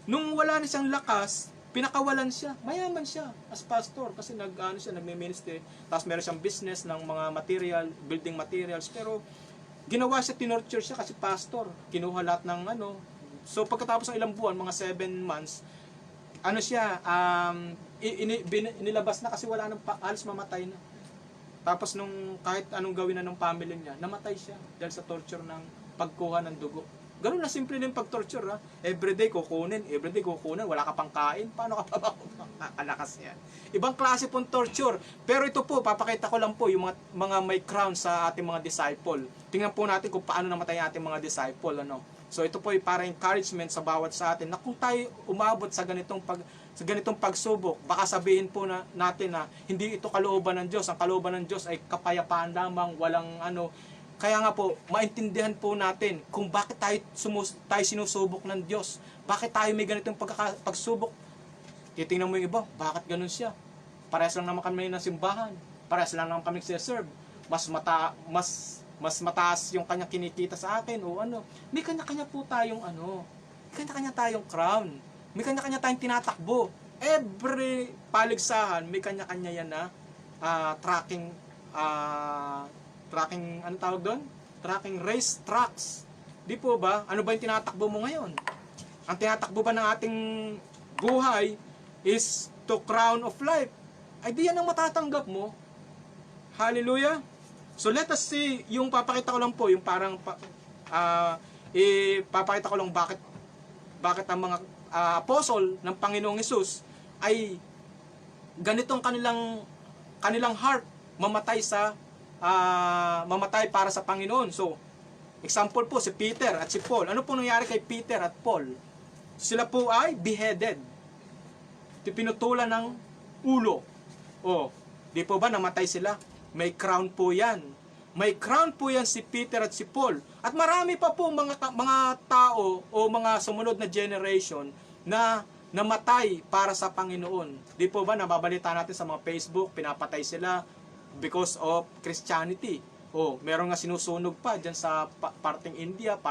Nung wala na siyang lakas, pinakawalan siya. Mayaman siya as pastor kasi nagme-ministry. Tapos meron siyang business ng mga building materials. Pero ginawa siya, tinorture siya kasi pastor. Kinuha lahat ng So pagkatapos ng ilang buwan, mga 7 months, inilabas na kasi wala nang halos mamatay na. Tapos nung kahit anong gawin na ng family niya, namatay siya dahil sa torture ng pagkuha ng dugo. Ganun na simple na yung pag-torture, ha? Everyday kukunin, wala ka pang kain, paano ka pa makakalakas yan? Ibang klase pong torture. Pero ito po, papakita ko lang po yung mga may crown sa ating mga disciple. Tingnan po natin kung paano namatay ang ating mga disciple, So ito po ay para encouragement sa bawat sa atin na kung tayo umabot sa ganitong pagsubok, baka sabihin po natin na hindi ito kalooban ng Diyos. Ang kalooban ng Diyos ay kapayapaan lamang, walang Kaya nga po, maintindihan po natin kung bakit tayo sinusubok ng Diyos. Bakit tayo may ganitong pagsubok. Titingnan mo yung iba, bakit ganun siya? Parehas lang naman kami ng simbahan. Parehas lang naman kami serve. Mas mataas yung kanya kinikita sa akin o May kanya-kanya po tayong may kanya-kanya tayong crown. May kanya-kanya tayong tinatakbo. Every paligsahan, may kanya-kanya yan na tracking tawag doon? Tracking race tracks. Di po ba? Ano ba yung tinatakbo mo ngayon? Ang tinatakbo ba ng ating buhay is to crown of life. Ay di yan ang matatanggap mo. Hallelujah. So let us see, yung papakita ko lang po, yung parang papakita ko lang bakit ang mga apostle ng Panginoong Hesus ay ganitong kanilang heart mamatay para sa Panginoon. So, example po, si Peter at si Paul. Ano po nangyari kay Peter at Paul? Sila po ay beheaded. Pinutulan ng ulo. Di po ba namatay sila? May crown po yan. May crown po yan si Peter at si Paul. At marami pa po mga tao o mga sumunod na generation na namatay para sa Panginoon. Di po ba nababalita natin sa mga Facebook, pinapatay sila because of Christianity. Meron nga sinusunog pa diyan sa parting India,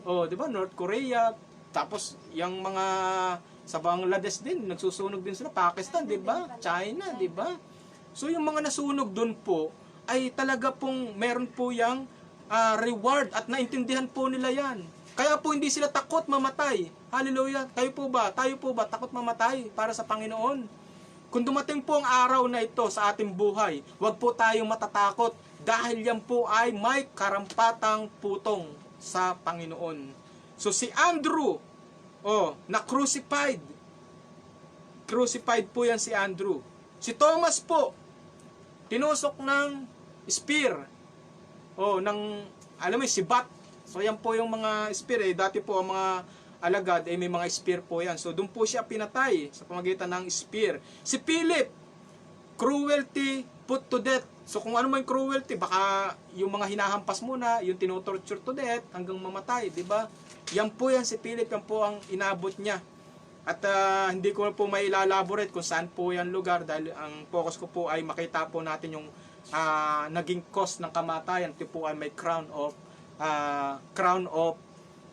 di ba, North Korea, tapos yung mga sa Bangladesh din nagsusunog din sila, Pakistan, di ba? China, di ba? So yung mga nasunog doon po ay talaga pong meron po yang reward at naintindihan po nila yan. Kaya po hindi sila takot mamatay. Hallelujah. Tayo po ba takot mamatay para sa Panginoon? Kung dumating po ang araw na ito sa ating buhay, huwag po tayong matatakot dahil yan po ay may karampatang putong sa Panginoon. So si Andrew, na-crucified. Crucified po yan si Andrew. Si Thomas po, tinusok ng spear. Sibat. So yan po yung mga spear. Dati po ang mga alagad ay may mga spear po yan. So doon po siya pinatay sa pamamagitan ng spear. Si Philip, cruelty put to death. So kung ano man cruelty, baka yung mga hinahampas muna, yung tinotorture to death hanggang mamatay, di ba? Yan po yan si Philip, yan po ang inabot niya. At hindi ko po may elaborate kung saan po yan lugar dahil ang focus ko po ay makita po natin yung naging cause ng kamatayan. Ito po ay may crown of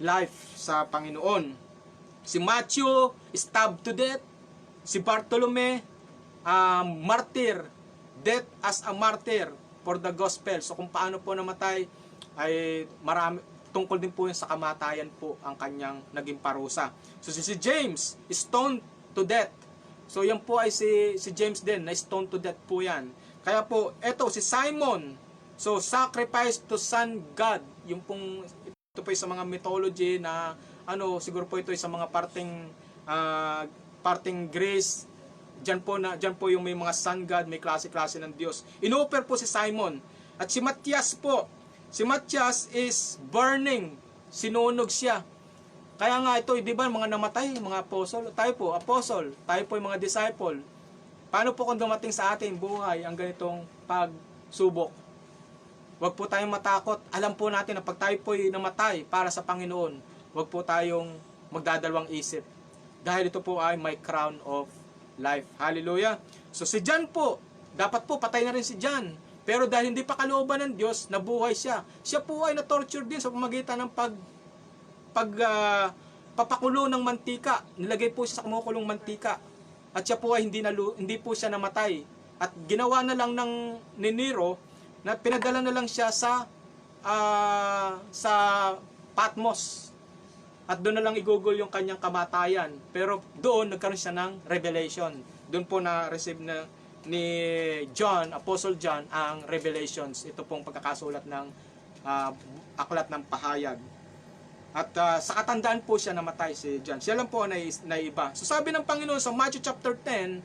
life sa Panginoon. Si Matthew, stabbed to death. Si Bartolome, martyr. Death as a martyr for the gospel. So kung paano po namatay, ay marami, tungkol din po yun sa kamatayan po ang kanyang naging parusa. So si James, stoned to death. So yan po ay si James din, na stoned to death po yan. Kaya po, eto si Simon, so sacrifice to sun god. Yung pong, ito po sa mga mythology na, siguro po ito sa mga parting Greece. Diyan po yung may mga sun god, may klase-klase ng Diyos. Inoffer po si Simon. At si Matthias po, si Matthias is burning. Sinunog siya. Kaya nga ito, di ba, mga namatay, mga apostle. Tayo po, apostle. Tayo po yung mga disciple. Paano po kung dumating sa atin buhay ang ganitong pagsubok? Huwag po tayong matakot. Alam po natin na pag tayo po'y namatay para sa Panginoon, huwag po tayong magdadalawang isip. Dahil ito po ay may crown of life. Hallelujah. So si John po, dapat po patay na rin si John. Pero dahil hindi pa kalooban ng Diyos, nabuhay siya. Siya po ay na-torture din sa pamagitan ng papakulo ng mantika. Nilagay po siya sa kumukulong mantika. At siya po ay hindi po siya namatay. At ginawa na lang ni Nero na pinadala na lang siya sa Patmos. At doon na lang igugol yung kanyang kamatayan. Pero doon nagkaroon siya ng revelation. Doon po na-receive ni John, Apostle John, ang revelations. Ito pong pagkakasulat ng aklat ng pahayag. At sa katandaan po siya namatay si John. Siya lang po naiba. So sabi ng Panginoon sa Matthew chapter 10,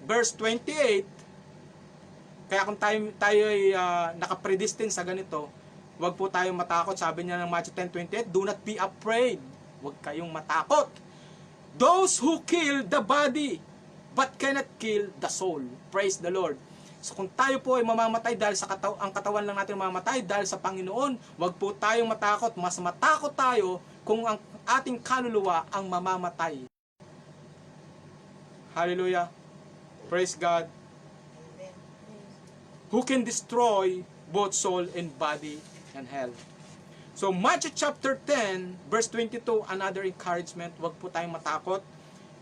verse 28, kaya kung tayo ay nakapredestined sa ganito, huwag po tayong matakot. Sabi niya ng Matthew 10:28, do not be afraid. Huwag kayong matakot. Those who kill the body, but cannot kill the soul. Praise the Lord. So kung tayo po ay mamamatay dahil sa ang katawan lang natin mamamatay dahil sa Panginoon, huwag po tayong matakot. Mas matakot tayo kung ang ating kaluluwa ang mamamatay. Hallelujah. Praise God. Who can destroy both soul and body and hell. So Matthew chapter 10 verse 22, another encouragement, huwag po tayong matakot.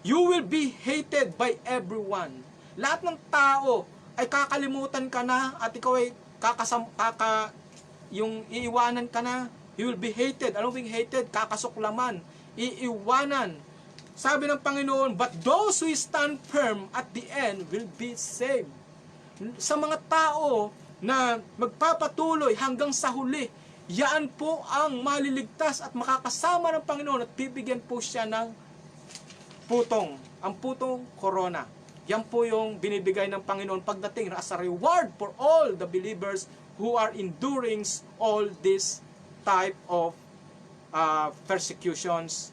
You will be hated by everyone. Lahat ng tao ay kakalimutan ka na at ikaw ay yung iiwanan ka na. You will be hated. Ano being hated? Kakasuklaman. Iiwanan. Sabi ng Panginoon, but those who stand firm at the end will be saved. Sa mga tao na magpapatuloy hanggang sa huli, yan po ang maliligtas at makakasama ng Panginoon at bibigyan po siya ng putong. Ang putong corona. Yan po yung binibigay ng Panginoon pagdating as a reward for all the believers who are enduring all this type of persecutions,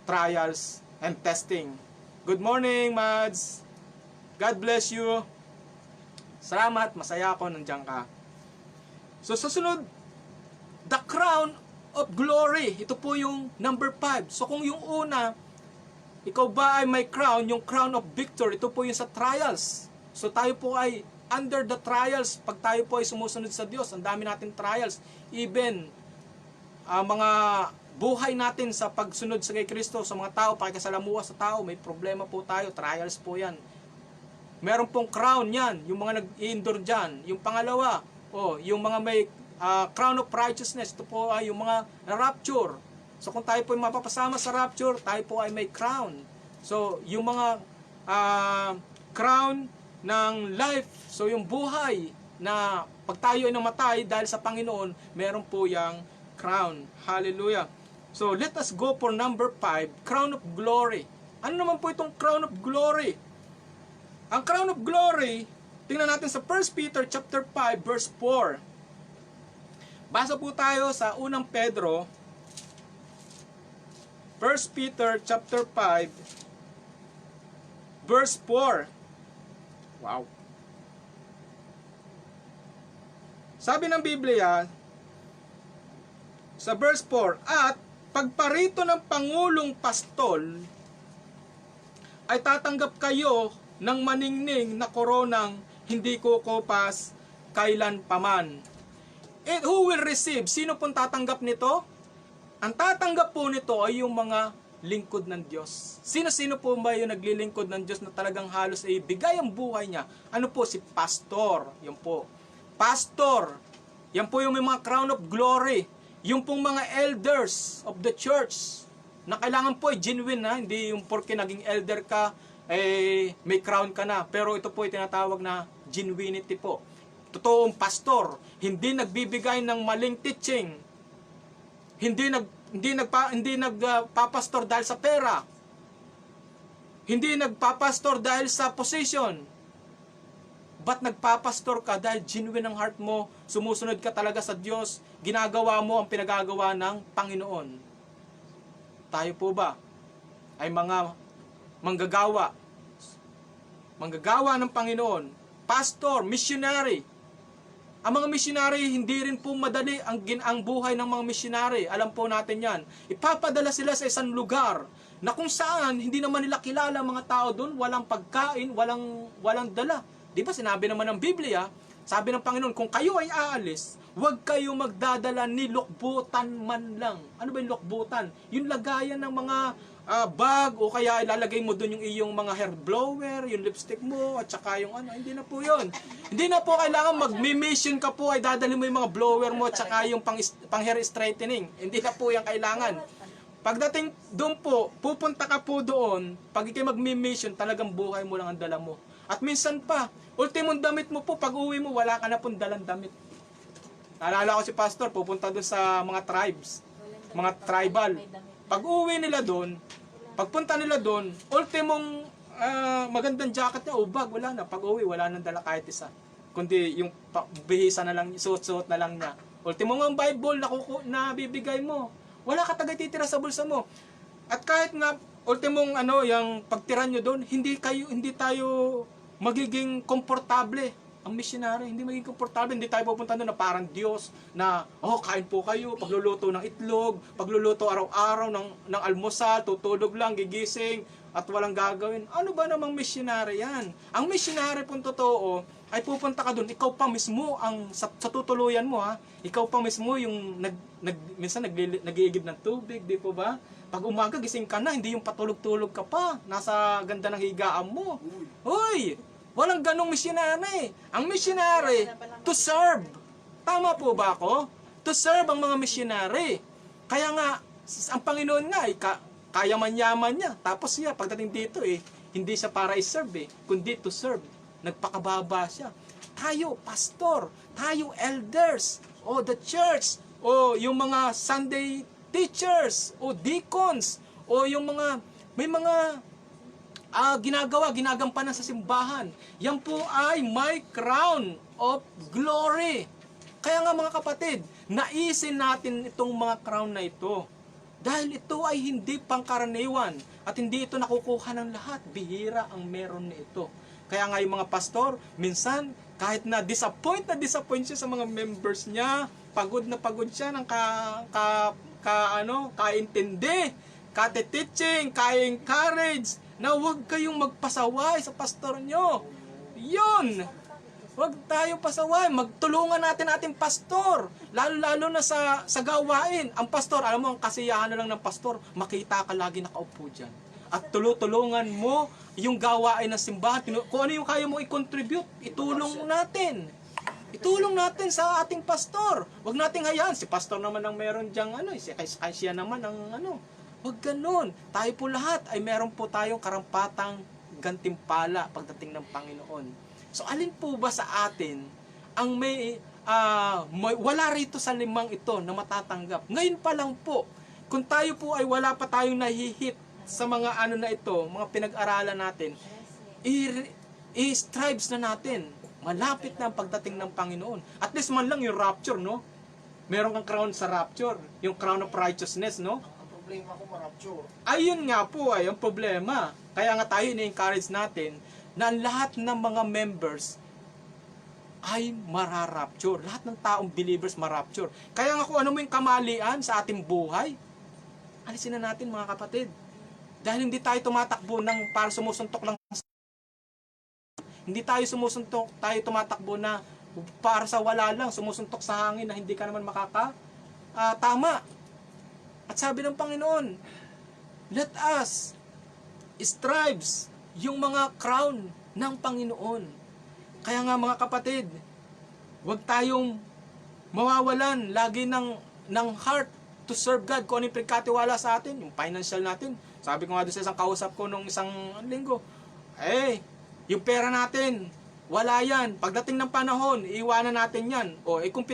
trials, and testing. Good morning, Mads. God bless you. Salamat, masaya ako nandiyan ka. So, susunod, the crown of glory. Ito po yung number 5. So, kung yung una, ikaw ba ay may crown, yung crown of victory, ito po yung sa trials. So tayo po ay under the trials, pag tayo po ay sumusunod sa Diyos, ang dami nating trials. Even mga buhay natin sa pagsunod sa kay Kristo, sa mga tao, pakikasalamuha sa tao, may problema po tayo, trials po yan. Meron pong crown yan, yung mga nag-endure dyan. Yung pangalawa, yung mga may crown of righteousness, ito po ay yung mga rapture. So kung tayo po ay mapapasama sa rapture, tayo po ay may crown. So yung mga crown ng life, so yung buhay na pag tayo ay namatay dahil sa Panginoon, meron po yung crown. Hallelujah. So let us go for number 5, crown of glory. Ano naman po itong crown of glory? Ang crown of glory, tingnan natin sa 1 Peter chapter 5 verse 4. Basa po tayo sa unang Pedro 1 Peter chapter 5 verse 4. Wow. Sabi ng Biblia sa verse 4, at pagparito ng Pangulong Pastol, ay tatanggap kayo ng maningning na koronang hindi kukupas kailan paman. And who will receive? Sino pong tatanggap nito? Ang tatanggap po nito ay yung mga lingkod ng Diyos. Sino-sino po ba yung naglilingkod ng Diyos na talagang halos ay bigay ang buhay niya? Ano po? Si pastor. Yan po. Pastor. Yan po yung may mga crown of glory. Yung pong mga elders of the church na kailangan po ay genuine na, hindi yung porke naging elder ka, may crown ka na. Pero ito po ay tinatawag na genuinity po. Totoong pastor, hindi nagbibigay ng maling teaching. Hindi nagpapastor dahil sa pera. Hindi nagpapastor dahil sa position. But nagpapastor ka dahil genuine ang heart mo, sumusunod ka talaga sa Diyos, ginagawa mo ang pinagagawa ng Panginoon. Tayo po ba ay mga manggagawa ng Panginoon, pastor, missionary? Ang mga missionary, hindi rin po madali ang buhay ng mga missionary. Alam po natin yan. Ipapadala sila sa isang lugar na kung saan hindi naman nila kilala ang mga tao doon, walang pagkain, walang dala. Di ba sinabi naman ng Biblia, sabi ng Panginoon, kung kayo ay aalis, huwag kayo magdadala ni lokbutan man lang. Ano ba yung lokbutan? Yung lagayan ng mga bag o kaya ilalagay mo doon yung iyong mga hair blower, yung lipstick mo at saka yung ano, hindi na po yun. Hindi na po kailangan mag-mission ka po ay dadalhin mo yung mga blower mo at saka yung pang hair straightening. Hindi na po yan kailangan. Pagdating doon po, pupunta ka po doon, pag ikay mag-mission, talagang buhay mo lang ang dala mo. At minsan pa, ultimong damit mo po, pag uwi mo, wala ka na pong dalang damit. Naalala ko si pastor, pupunta doon sa mga tribes, mga tribal. Pag uwi nila doon, pagpunta nila doon, ultimong magandang jacket niya, bag, wala na. Pag uwi, wala nang dala kahit isa. Kundi yung bihisa na lang, suot-suot na lang niya. Ultimong ang Bible na bibigay mo. Wala ka tagay titira sa bulsa mo. At kahit nga, ultimong yung pagtira nyo doon, hindi tayo magiging komportable. Ang missionary, hindi magiging komportable. Hindi tayo pupunta doon na parang Diyos na, kain po kayo, pagluluto ng itlog, pagluluto araw-araw ng almusal, tutulog lang, gigising, at walang gagawin. Ano ba namang missionary yan? Ang missionary pong totoo, ay pupunta ka doon, ikaw pa mismo, sa tutuluyan mo, ikaw pa mismo yung minsan nag-iigib ng tubig, di po ba? Pag umaga, gising ka na, hindi yung patulog-tulog ka pa, nasa ganda ng higaan mo. Hoy! Walang ganong missionary. Ang missionary, to serve. Tama po ba ako? To serve ang mga missionary. Kaya nga, ang Panginoon nga, kaya man-yaman niya. Tapos siya, pagdating dito, hindi siya para i-serve, kundi to serve. Nagpakababa siya. Tayo, pastor, tayo, elders, o the church, o yung mga Sunday teachers, o deacons, o yung mga, may mga ginagampanan sa simbahan. Yan po ay my crown of glory. Kaya nga mga kapatid, naisin natin itong mga crown na ito. Dahil ito ay hindi pangkaraniwan at hindi ito nakukuha ng lahat. Bihira ang meron nito. Kaya nga yung mga pastor, minsan kahit na disappoint siya sa mga members niya, pagod na pagod siya ng kaintindi, ka-teaching, ka-encourage, na huwag kayong magpasaway sa pastor nyo. Yun! Huwag tayong pasaway. Magtulungan natin ating pastor. Lalo-lalo na sa gawain. Ang pastor, alam mo, ang kasiyahan na lang ng pastor, makita ka lagi nakaupo dyan. At tulungan mo yung gawain ng simbahan. Kung ano yung kaya mo i-contribute, itulong natin. Itulong natin sa ating pastor. Huwag nating hayaan. Si pastor naman ang meron dyang siya naman ang Huwag ganun. Tayo po lahat ay meron po tayong karampatang gantimpala pagdating ng Panginoon. So alin po ba sa atin ang wala rito sa limang ito na matatanggap? Ngayon pa lang po, kung tayo po ay wala pa tayong nahihit sa mga na ito, mga pinag-aralan natin, i-strives na natin. Malapit na ang pagdating ng Panginoon. At least man lang yung rapture, no? Meron kang crown sa rapture, yung crown of righteousness, no? Problema ko ma-rapture. Ayun nga po ay ang problema. Kaya nga tayo ni-encourage natin na lahat ng mga members ay mararapture. Lahat ng taong believers marapture. Kaya nga kung ano mo yung kamalian sa ating buhay, alisin na natin mga kapatid. Dahil hindi tayo tumatakbo para sumusuntok lang. Hindi tayo tumatakbo na para sa wala lang, sumusuntok sa hangin na hindi ka naman tama. At sabi ng Panginoon, let us strives yung mga crown ng Panginoon. Kaya nga mga kapatid, huwag tayong mawawalan lagi ng heart to serve God. Kung ano yung pinagkatiwala sa atin, yung financial natin. Sabi ko nga doon sa isang kausap ko nung isang linggo, yung pera natin, wala yan. Pagdating ng panahon, iiwanan natin yan. Kung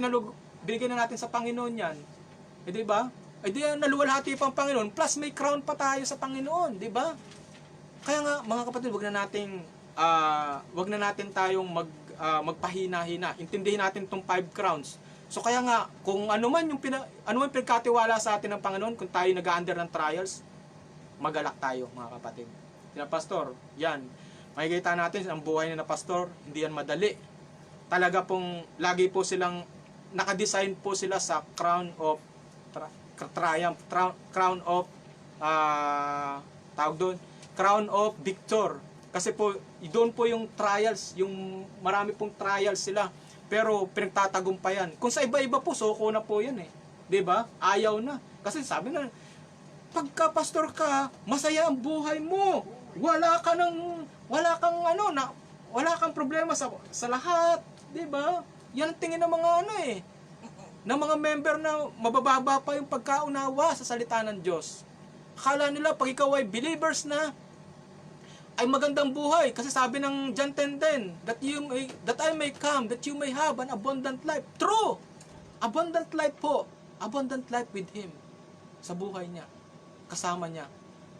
binigyan na natin sa Panginoon yan, di ba? Di naluwalhati pa ang Panginoon, plus may crown pa tayo sa Panginoon, di ba? Kaya nga, mga kapatid, wag na natin tayong magpahina-hina. Intindihin natin itong 5 crowns. So kaya nga, kung ano man yung pinagkatiwala sa atin ng Panginoon, kung tayo nag-under ng trials, magalak tayo, mga kapatid. Sina pastor, yan. Makikita natin ang buhay na pastor, hindi yan madali. Talaga pong lagi po silang nakadesign po sila sa crown of triumph, crown of crown of victor. Kasi po doon po yung trials, yung marami pong trials sila. Pero pinagtatagumpayan. Kung sa iba-iba po, soko na po yan eh. 'Di ba? Ayaw na. Kasi sabi na, pagka pastor ka, masaya ang buhay mo. Wala kang problema sa lahat, 'di ba? Yan ang tingin ng mga ng mga member na mabababa pa yung pagkaunawa sa salita ng Diyos. Akala nila pag ikaw ay believers na, ay magandang buhay. Kasi sabi ng John 10:10, that I may come, that you may have an abundant life. True! Abundant life po. Abundant life with Him. Sa buhay niya. Kasama niya.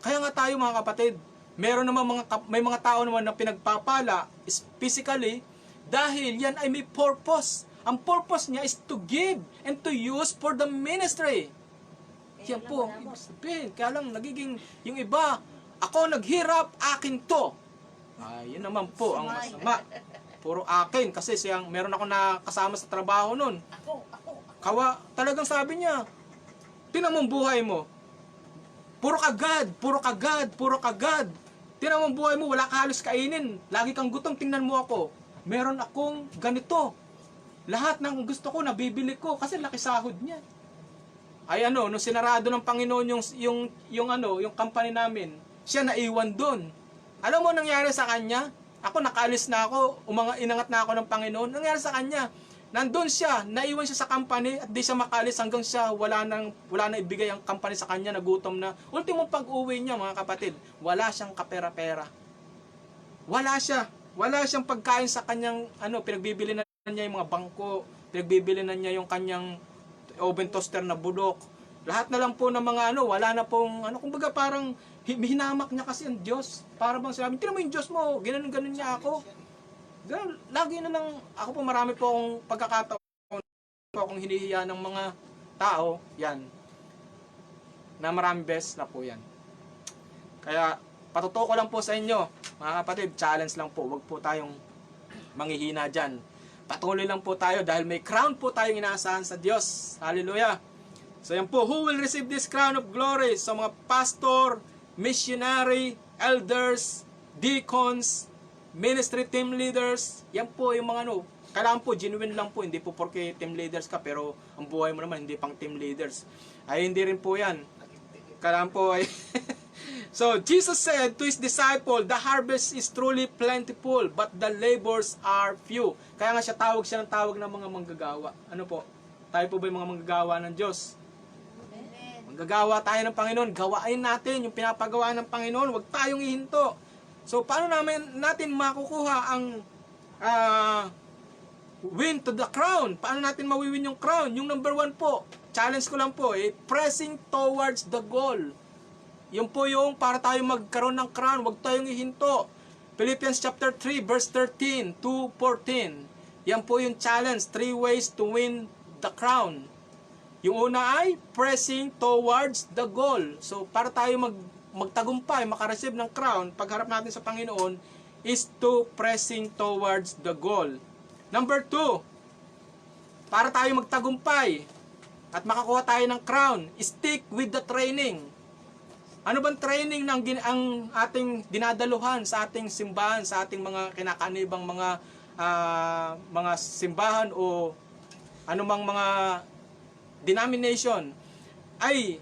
Kaya nga tayo mga kapatid, may mga tao naman na pinagpapala physically dahil yan ay may purpose. Ang purpose niya is to give and to use for the ministry. Yan po. Kaya lang nagiging yung iba, ako naghirap, akin to. Yun naman po ang masama. Puro akin kasi meron ako nakasama sa trabaho nun. Talagang sabi niya, tingnan mo ang buhay mo. Puro kagad. Tingnan mo ang buhay mo, wala ka halos kainin. Lagi kang gutom, tingnan mo ako. Meron akong ganito. Lahat ng gusto ko, nabibili ko kasi laki sahod niya. Nung sinarado ng Panginoon yung company namin, siya naiwan doon. Alam mo nangyari sa kanya? Ako nakaalis na ako, inangat na ako ng Panginoon. Nangyari sa kanya, nandun siya, naiwan siya sa company at di siya makaalis hanggang siya wala na ibigay ang company sa kanya, nagutom na. Ultimong pag-uwi niya mga kapatid, wala siyang kapera-pera. Wala siyang pagkain sa kanyang pinagbibili na niya yung mga bangko, pinagbibili na niya yung kanyang oven toaster na bulok. Lahat na lang po ng mga wala na pong kumbaga parang hinamak niya kasi ang Diyos. Para bang sinabi, tingnan mo yung Diyos mo, ganun niya ako. Ganun, lagi na lang, ako po marami po akong pagkakataon po akong hinihiya ng mga tao, yan. Na maraming beses na po yan. Kaya, patutuko lang po sa inyo, mga kapatid, challenge lang po, wag po tayong manghihina dyan. Patuloy lang po tayo dahil may crown po tayong inaasahan sa Diyos. Hallelujah! So yan po, who will receive this crown of glory? So mga pastor, missionary, elders, deacons, ministry team leaders, yan po yung mga kailangan po, genuine lang po, hindi po porque team leaders ka, pero ang buhay mo naman hindi pang team leaders. Ay hindi rin po yan. Kailangan po ay... So, Jesus said to His disciple, the harvest is truly plentiful, but the labors are few. Kaya nga siya ng tawag ng mga manggagawa. Ano po? Tayo po ba yung mga manggagawa ng Diyos? Manggagawa tayo ng Panginoon, gawain natin yung pinapagawa ng Panginoon, huwag tayong ihinto. So, paano natin makukuha ang win to the crown? Paano natin mawiwin yung crown? Yung number 1 po, challenge ko lang po, pressing towards the goal. Yung po yung para tayo magkaroon ng crown, huwag tayong ihinto. Philippians chapter 3, verse 13 to 14. Yan po yung challenge, 3 ways to win the crown. Yung una ay pressing towards the goal. So, para tayo magtagumpay, makareceive ng crown, pagharap natin sa Panginoon, is to pressing towards the goal. Number 2, para tayo magtagumpay at makakuha tayo ng crown, stick with the training. Ano bang training ng ang ating dinadaluhan sa ating simbahan, sa ating mga kinakanibang mga simbahan o anumang mga denomination, ay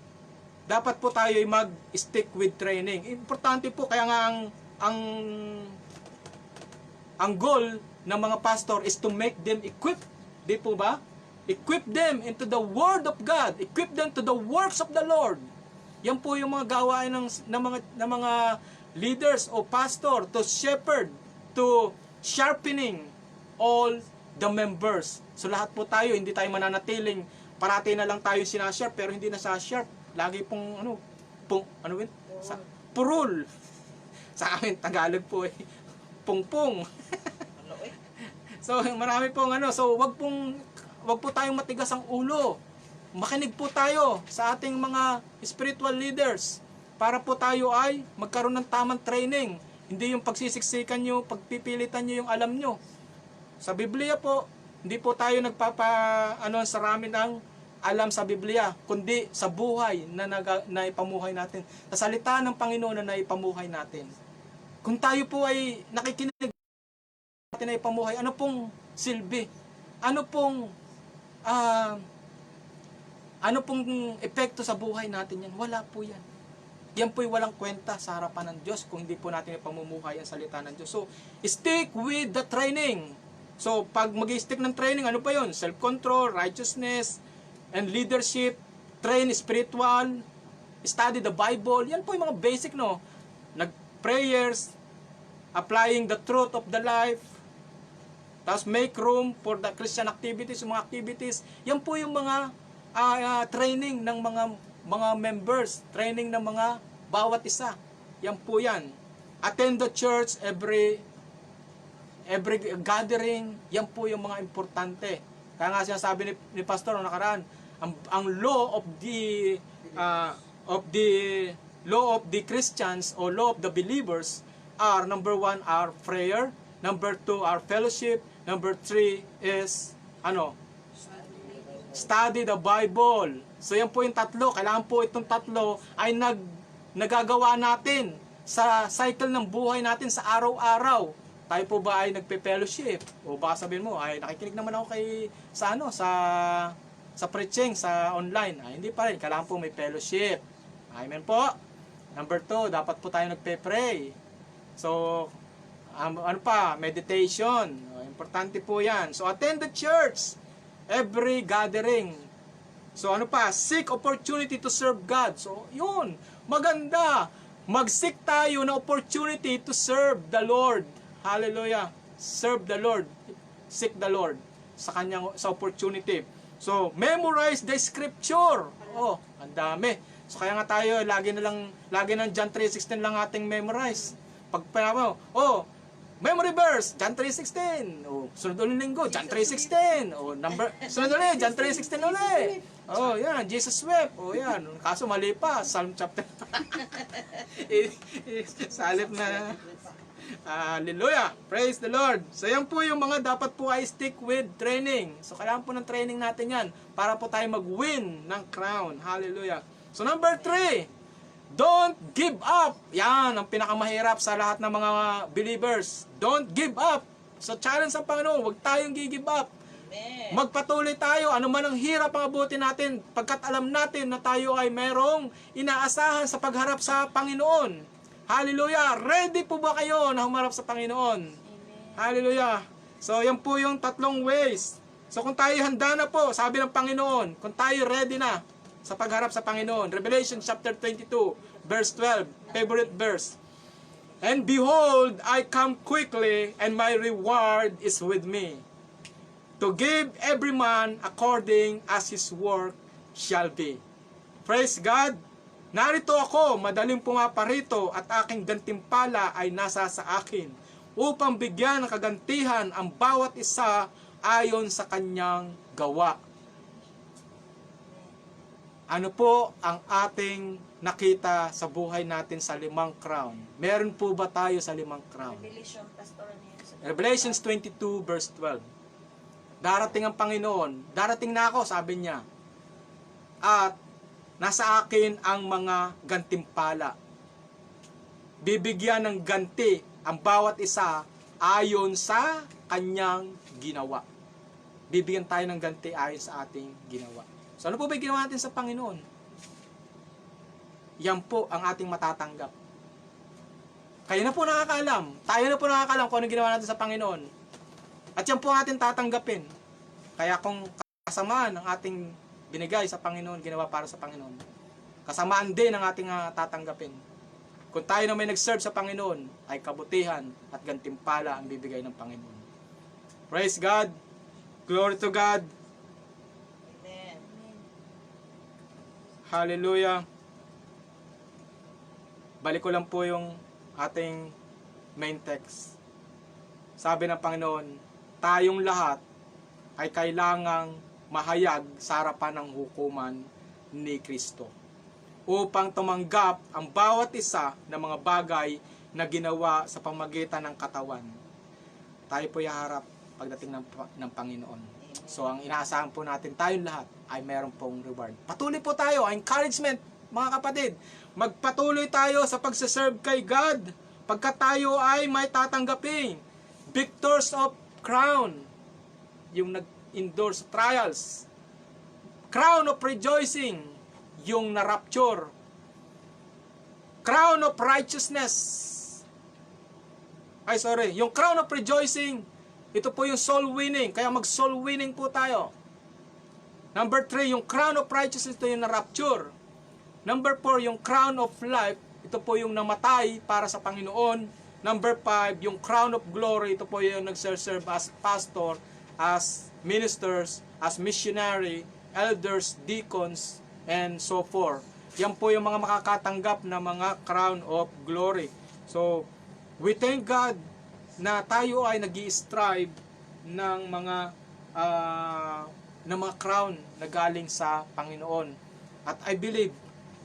dapat po tayo ay mag-stick with training. Importante po, kaya nga ang goal ng mga pastor is to make them equipped. Di po ba? Equip them into the Word of God. Equip them to the works of the Lord. Yan po yung mga gawain ng mga leaders o pastor, to shepherd, to sharpening all the members. So lahat po tayo, hindi tayo mananatiling parati na lang tayo sinasharp pero hindi na sa-sharp. Lagi pong purul. Sa amin Tagalog po pungpong. So marami pong so wag po tayong matigas ang ulo. Makinig po tayo sa ating mga spiritual leaders para po tayo ay magkaroon ng tamang training. Hindi yung pagsisiksikan nyo, pagpipilitan nyo yung alam nyo. Sa Biblia po, hindi po tayo sarami ng alam sa Biblia, kundi sa buhay na ipamuhay natin. Sa salita ng Panginoon na naipamuhay natin. Kung tayo po ay nakikinig natin na ipamuhay, ano pong silbi? Ano pong epekto sa buhay natin yan? Wala po yan. Yan po'y walang kwenta sa harapan ng Diyos kung hindi po natin ipamumuhay ang salita ng Diyos. So, stick with the training. So, pag mag-stick ng training, ano pa yun? Self-control, righteousness, and leadership, train spiritual, study the Bible. Yan po yung mga basic, no? Prayers, applying the truth of the life, tapos make room for the Christian activities, yung mga activities. Yan po yung mga training ng mga members, training ng mga bawat isa. Yan po yan. Attend the church every gathering. Yan po yung mga importante. Kaya nga sinasabi ni Pastor noong nakaraan, ang law of the Christians o law of the believers are, number 1 are prayer, number 2 are fellowship, number 3 is study the Bible. So yan po yung tatlo. Kailangan po itong tatlo ay nagagawa natin sa cycle ng buhay natin sa araw-araw. Tayo po ba ay nagpe-fellowship? O baka sabihin mo, ay nakikinig naman ako sa preaching, sa online. Ay hindi pa rin. Kailangan po may fellowship. Amen po. Number 2, dapat po tayo nagpe-pray. So, meditation. Importante po yan. So, attend the church. Every gathering. So seek opportunity to serve God. So yun, maganda. Mag-seek tayo na opportunity to serve the Lord. Hallelujah. Serve the Lord. Seek the Lord sa opportunity. So memorize the scripture. Oh, ang dami. So kaya nga tayo lagi ng John 3:16 lang ating memorize. Pag memory verse, John 3:16. Sunod ulit linggo, John 3:16. Sunod ulit, John 3:16 ulit. Yan, Jesus wept. Yan. Kaso mali pa, Psalm chapter. Salip na. Hallelujah. Praise the Lord. So yan po yung mga dapat po ay stick with training. So kailangan po ng training natin yan para po tayo mag-win ng crown. Hallelujah. So number 3, don't give up. Yan, ang pinakamahirap sa lahat ng mga believers. Don't give up. So challenge sa Panginoon, huwag tayong gi-give up. Amen. Magpatuloy tayo, ano man ang hirap ang abutin natin, pagkat alam natin na tayo ay merong inaasahan sa pagharap sa Panginoon. Hallelujah. Ready po ba kayo na humarap sa Panginoon? Amen. Hallelujah. So yan po yung tatlong ways. So kung tayo handa na po, sabi ng Panginoon, kung tayo ready na sa pagharap sa Panginoon. Revelation chapter 22, verse 12, favorite verse. And behold, I come quickly, and my reward is with me, to give every man according as his work shall be. Praise God! Narito ako, madaling pumaparito, at aking gantimpala ay nasa sa akin, upang bigyan ng kagantihan ang bawat isa ayon sa kanyang gawa. Ano po ang ating nakita sa buhay natin sa 5 crown? Meron po ba tayo sa 5 crown? Revelation, Pastor. Revelations 22 verse 12. Darating ang Panginoon. Darating na ako, sabi niya. At nasa akin ang mga gantimpala. Bibigyan ng ganti ang bawat isa ayon sa kanyang ginawa. Bibigyan tayo ng ganti ayon sa ating ginawa. So ano po ba ginawa natin sa Panginoon? Yan po ang ating matatanggap. Kayo na po nakakaalam. Tayo na po nakakaalam kung ano ginawa natin sa Panginoon. At yan po ang ating tatanggapin. Kaya kung kasamaan ang ating binigay sa Panginoon, ginawa para sa Panginoon, kasamaan din ang ating tatanggapin. Kung tayo na may nag-serve sa Panginoon, ay kabutihan at gantimpala ang bibigay ng Panginoon. Praise God! Glory to God! Amen. Hallelujah! Balik ko lang po yung ating main text. Sabi ng Panginoon, tayong lahat ay kailangang mahayag sa harapan ng hukuman ni Kristo upang tumanggap ang bawat isa ng mga bagay na ginawa sa pamagitan ng katawan. Tayo po iharap pagdating ng Panginoon. So ang inaasahan po natin, tayong lahat ay meron pong reward. Patuloy po tayo, encouragement mga kapatid. Magpatuloy tayo sa pagsaserve kay God pagkat tayo ay may tatanggapin victors of crown, yung nag-endure sa trials, crown of rejoicing, yung na-rapture, crown of righteousness, yung crown of rejoicing, ito po yung soul winning, kaya mag soul winning po tayo. Number 3, yung crown of righteousness, ito yung na-rapture. Number 4, yung crown of life, ito po yung namatay para sa Panginoon. Number 5, yung crown of glory, ito po yung nag-serve as pastor, as ministers, as missionary, elders, deacons, and so forth. Yan po yung mga makakatanggap na mga crown of glory. So, we thank God na tayo ay nag-i-strive ng mga crown na galing sa Panginoon. At I believe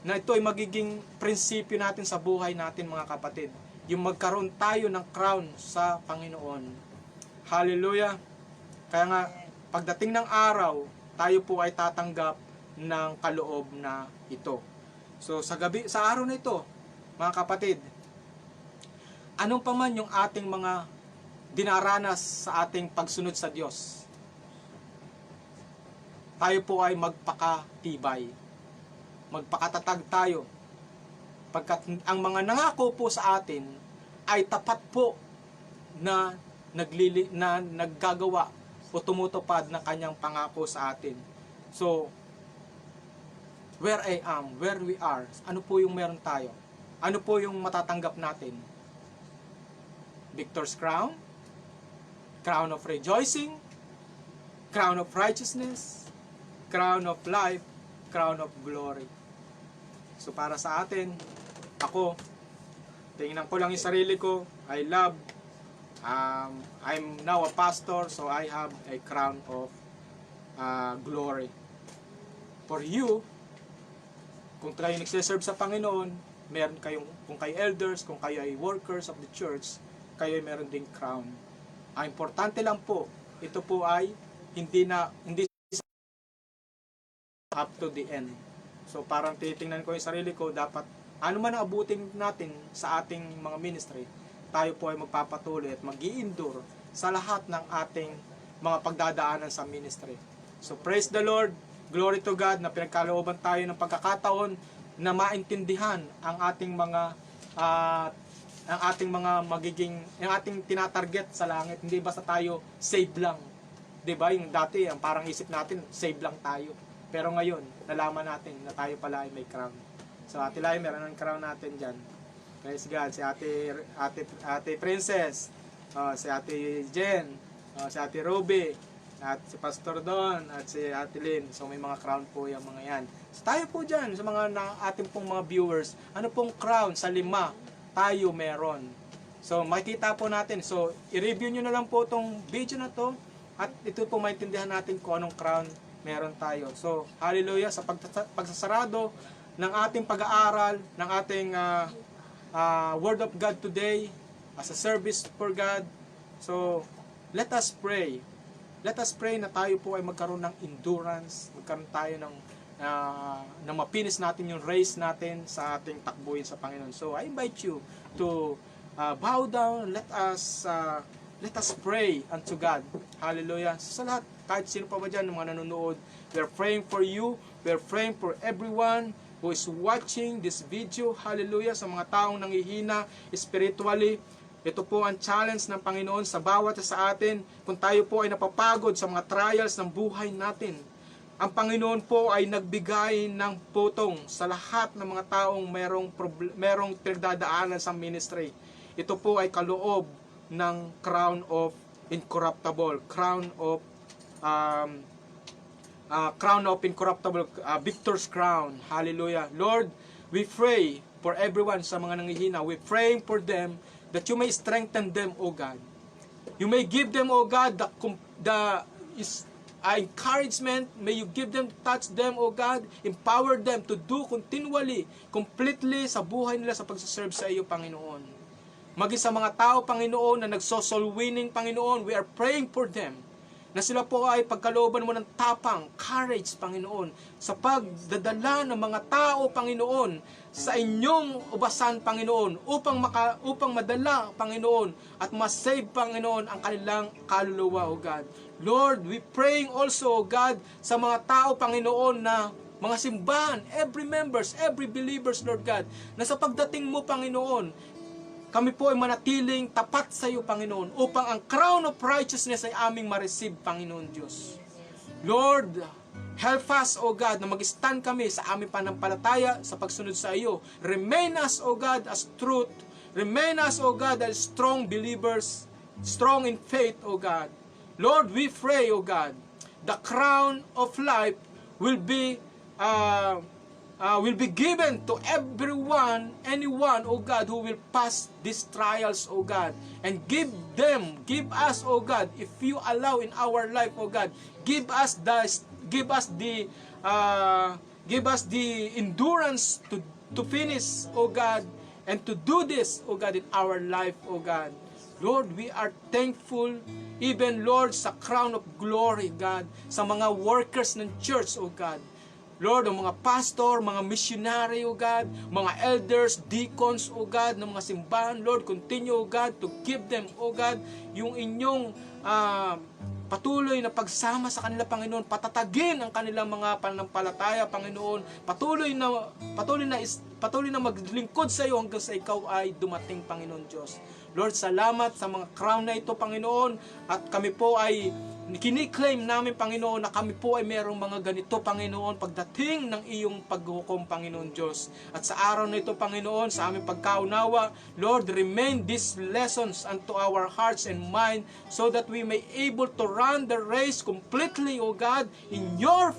na ito ay magiging prinsipyo natin sa buhay natin mga kapatid. Yung magkaroon tayo ng crown sa Panginoon. Hallelujah! Kaya nga, pagdating ng araw, tayo po ay tatanggap ng kaloob na ito. So sa araw na ito, mga kapatid, anong pa man yung ating mga dinaranas sa ating pagsunod sa Diyos, tayo po ay magpakatibay, magpakatatag tayo, pagkat ang mga nangako po sa atin ay tapat po na naggagawa o tumutupad ng kanyang pangako sa atin. So, where I am, where we are, ano po yung meron tayo? Ano po yung matatanggap natin? Victor's crown? Crown of rejoicing? Crown of righteousness? Crown of life? Crown of glory? So para sa atin, ako, tingnan ko lang yung sarili ko, I love, I'm now a pastor, so I have a crown of glory. For you, kung kayo nagsiserve sa Panginoon, meron kayong, kung kayo elders, kung kayo ay workers of the church, kayo ay meron ding crown. Ang importante lang po, ito po ay hindi up to the end. So parang titingnan ko yung sarili ko, dapat ano man ang abutin natin sa ating mga ministry, tayo po ay magpapatuloy at mag-i-endure sa lahat ng ating mga pagdadaanan sa ministry. So praise the Lord, glory to God na pinagkalooban tayo ng pagkakataon na maintindihan ang ating tinatarget sa langit. Hindi basta tayo save lang. 'Di ba? Yung dati, ang parang isip natin, save lang tayo. Pero ngayon, nalaman natin na tayo pala ay may crown. So Ate Lai, meron ng crown natin diyan. Praise God. Si Ate Princess, si Ate Jen, si Ate Ruby, at si Pastor Don, at si Ate Lynn. So may mga crown po yung mga yan. So tayo po dyan, sa mga ating pong mga viewers, ano pong crown sa 5 tayo meron. So makikita po natin. So i-review nyo na lang po itong video na to at ito po maintindihan natin kung anong crown meron tayo. So hallelujah, sa pagsasarado ng ating pag-aaral, ng ating Word of God today, as a service for God. So let us pray. Let us pray na tayo po ay magkaroon ng endurance, magkaroon tayo ng na mapinis natin yung race natin sa ating takbuhin sa Panginoon. So I invite you to bow down. Let us pray unto God. Hallelujah. Sa lahat, kahit sino pa ba dyan ng mga nanonood, we are praying for you. We are praying for everyone who is watching this video. Hallelujah. Sa mga taong nanghihina spiritually, ito po ang challenge ng Panginoon sa bawat sa atin. Kung tayo po ay napapagod sa mga trials ng buhay natin, ang Panginoon po ay nagbigay ng putong sa lahat ng mga taong merong pinagdadaanan sa ministry. Ito po ay kaloob ng crown of incorruptible, crown of incorruptible, victor's crown. Hallelujah. Lord, we pray for everyone sa mga nanghihina. We pray for them that you may strengthen them, O God. You may give them, O God, the encouragement. May you give them, touch them, O God. Empower them to do continually, completely sa buhay nila sa pagsaserve sa iyo, Panginoon. Maging sa mga tao, Panginoon, na nagso-soul winning, Panginoon, we are praying for them na sila po ay pagkalooban mo ng tapang, courage, Panginoon, sa pagdadala ng mga tao, Panginoon, sa inyong ubasan, Panginoon, upang madala, Panginoon, at masave, Panginoon, ang kanilang kaluluwa, O God. Lord, we praying also, O God, sa mga tao, Panginoon, na mga simbahan, every members, every believers, Lord God, na sa pagdating mo, Panginoon, kami po ay manatiling tapat sa iyo, Panginoon, upang ang crown of righteousness ay aming ma-receive, Panginoon Diyos. Lord, help us, O God, na mag-stand kami sa aming panampalataya sa pagsunod sa iyo. Remain us, O God, as truth. Remain us, O God, as strong believers, strong in faith, O God. Lord, we pray, O God, the crown of life will be given to anyone, O God, who will pass these trials, O God, and give us, O God, if you allow in our life, O God, give us the endurance to finish, O God, and to do this, O God, in our life, O God. Lord, we are thankful, even, Lord, sa crown of glory, God, sa mga workers ng church, O God. Lord, ang mga pastor, mga missionary, O God, mga elders, deacons, O God, ng mga simbahan, Lord, continue, O God, to give them, O God, yung inyong patuloy na pagsama sa kanila, Panginoon, patatagin ang kanilang mga pananampalataya, Panginoon, patuloy na maglingkod sa iyo hanggang sa ikaw ay dumating, Panginoon Diyos. Lord, salamat sa mga crown na ito, Panginoon, at kami po ay kiniklaim namin, Panginoon, na kami po ay merong mga ganito, Panginoon, pagdating ng iyong paghukom, Panginoon Diyos. At sa araw na ito, Panginoon, sa aming pagkaunawa, Lord, remain these lessons unto our hearts and mind so that we may able to run the race completely, O God, in your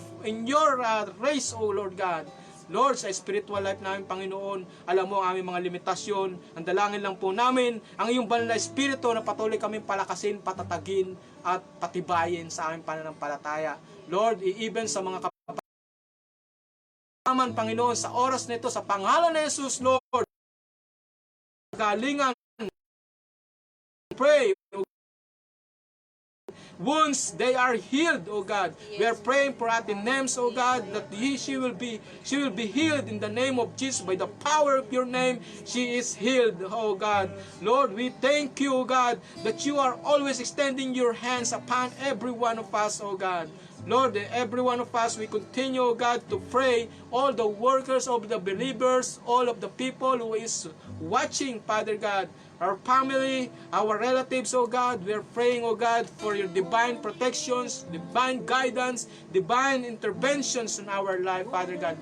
race, O Lord God. Lord, sa spiritual life namin, Panginoon, alam mo ang aming mga limitasyon. Ang dalangin lang po namin, ang iyong banal na espiritu na patuloy kaming palakasin, patatagin, at patibayin sa aming pananampalataya. Lord, even sa mga kapatid, Panginoon, sa oras nito, sa pangalan ni Jesus, Lord, galingan, pray, wounds, they are healed, O God. We are praying for Ate Nems, O God, that she will be healed in the name of Jesus. By the power of your name, she is healed, O God. Lord, we thank you, O God, that you are always extending your hands upon every one of us, O God. Lord, every one of us, we continue, O God, to pray, all the workers of the believers, all of the people who is watching, Father God, our family, our relatives, O God, we are praying, O God, for your divine protections, divine guidance, divine interventions in our life, Father God.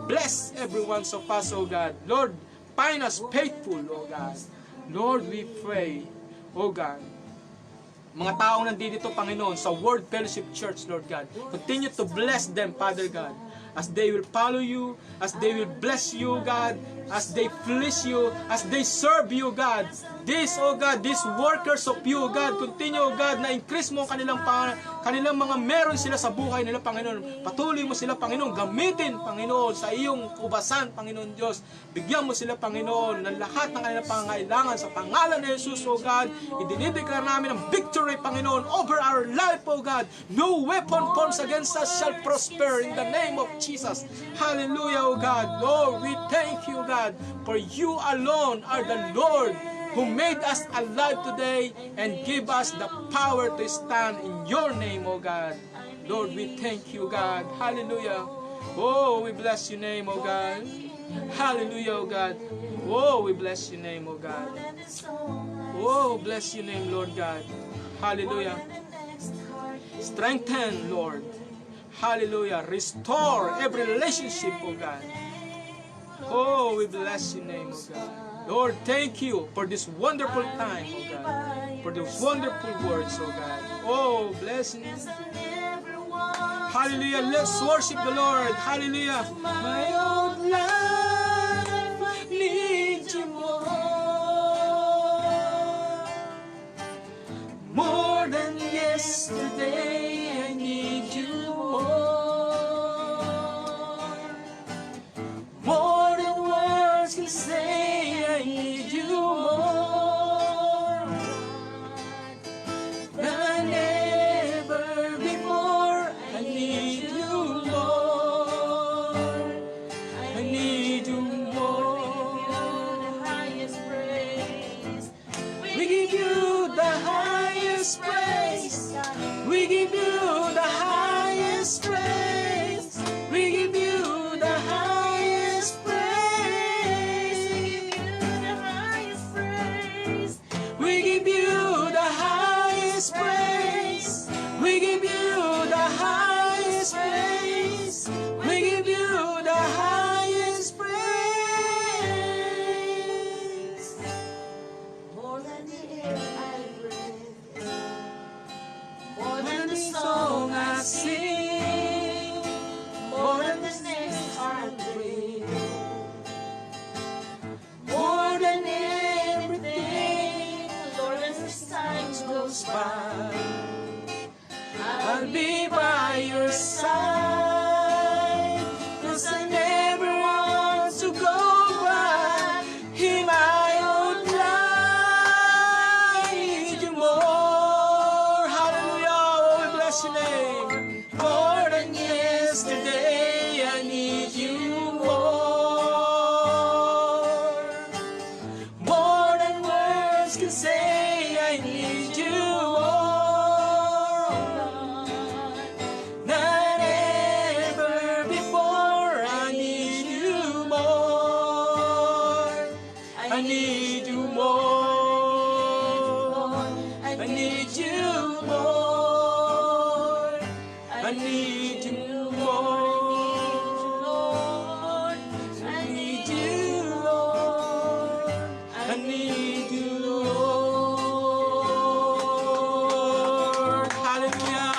Bless every one of us, O God. Lord, find us faithful, O God. Lord, we pray, O God, mga taong nandito, Panginoon, sa World Fellowship Church, Lord God, continue to bless them, Father God, as they will follow you, as they will bless you, God, as they fleece you, as they serve you, God. This, oh God, these workers of you, God, continue, oh God, na increase mo ang kanilang mga meron sila sa buhay nila, Panginoon. Patuloy mo sila, Panginoon, gamitin, Panginoon, sa iyong kubasan, Panginoon Diyos. Bigyan mo sila, Panginoon, ng lahat ng kanilang pangangailangan sa pangalan ni Jesus, oh God. Idinideklara namin ang victory, Panginoon, over our life, oh God. No weapon formed against us shall prosper in the name of Jesus. Hallelujah, oh God. Lord, we thank you, God, for you alone are the Lord who made us alive today and give us the power to stand in your name, oh God. Lord, we thank you, God. Hallelujah. Oh, we bless your name, oh God. Hallelujah, oh God. Oh, we bless your name, oh God. Oh, bless your name, Lord God. Hallelujah. Strengthen, Lord. Hallelujah. Restore every relationship, oh God. Oh, we bless your name, oh God. Lord, thank you for this wonderful time, oh God. For those wonderful words, oh God. Oh, bless you. Hallelujah. Let's worship the Lord. Hallelujah. My own life needs you more. More than yesterday, I need you more. More than words can say, I need you more than ever before. I need you, Lord. I need you more. We give you the highest praise. We give you the highest praise. We give you the highest praise. We give you the highest praise. We give you the highest praise. We give you the highest praise. More than the air I breathe, more When the song I sing, more than the next heartbeat, more than everything, Lord, as time goes by, I'll be by your side. 'Cause I never want to go back in my own life. I need you more. Hallelujah. Oh, we bless your name. More than yesterday, I need you more. More than words can say, I need you more than ever before. I need you more. I need you more. I need you more. I need you more. I need you, Lord. I need you, Lord. Hallelujah.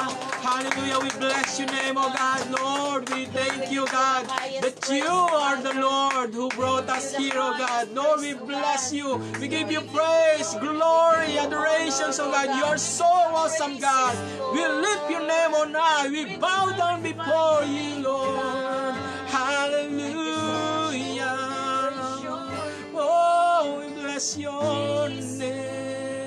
Hallelujah. We bless your name, oh God. Lord, we thank you, God, that you are the Lord who brought us here, oh God. Lord, we bless you. We give you praise, glory, adoration, oh God. You are so awesome, God. We lift your name on high. We bow down before you, Lord. Hallelujah. Oh, we bless your name.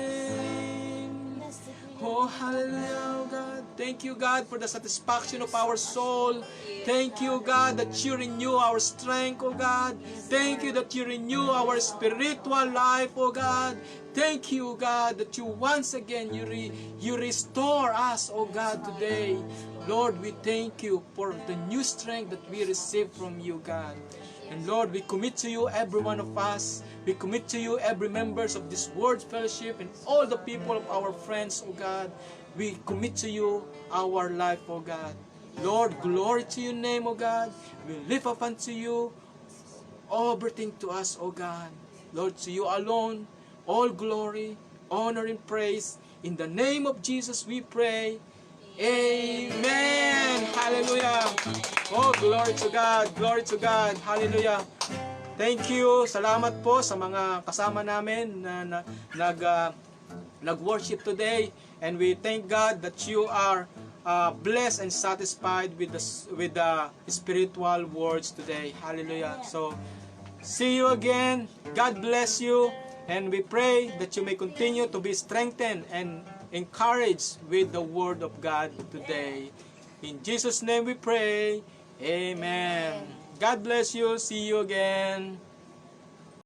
Oh, hallelujah, oh God. Thank you, God, for the satisfaction of our soul. Thank you, God, that you renew our strength, oh God. Thank you that you renew our spiritual life, oh God. Thank you, God, that you once again, you restore us, oh God, today. Lord, we thank you for the new strength that we receive from you, God. And Lord, we commit to you every one of us. We commit to you every members of this Word Fellowship and all the people of our friends, oh God. We commit to you our life, oh God. Lord, glory to your name, oh God. We lift up unto you everything to us, oh God. Lord, to you alone, all glory, honor, and praise. In the name of Jesus we pray. Amen. Hallelujah. Oh, glory to God. Glory to God. Hallelujah. Thank you. Salamat po sa mga kasama namin na nag-worship today. And we thank God that you are blessed and satisfied with the spiritual words today. Hallelujah. So, see you again. God bless you. And we pray that you may continue to be strengthened and encouraged with the word of God today. In Jesus' name we pray. Amen. God bless you. See you again.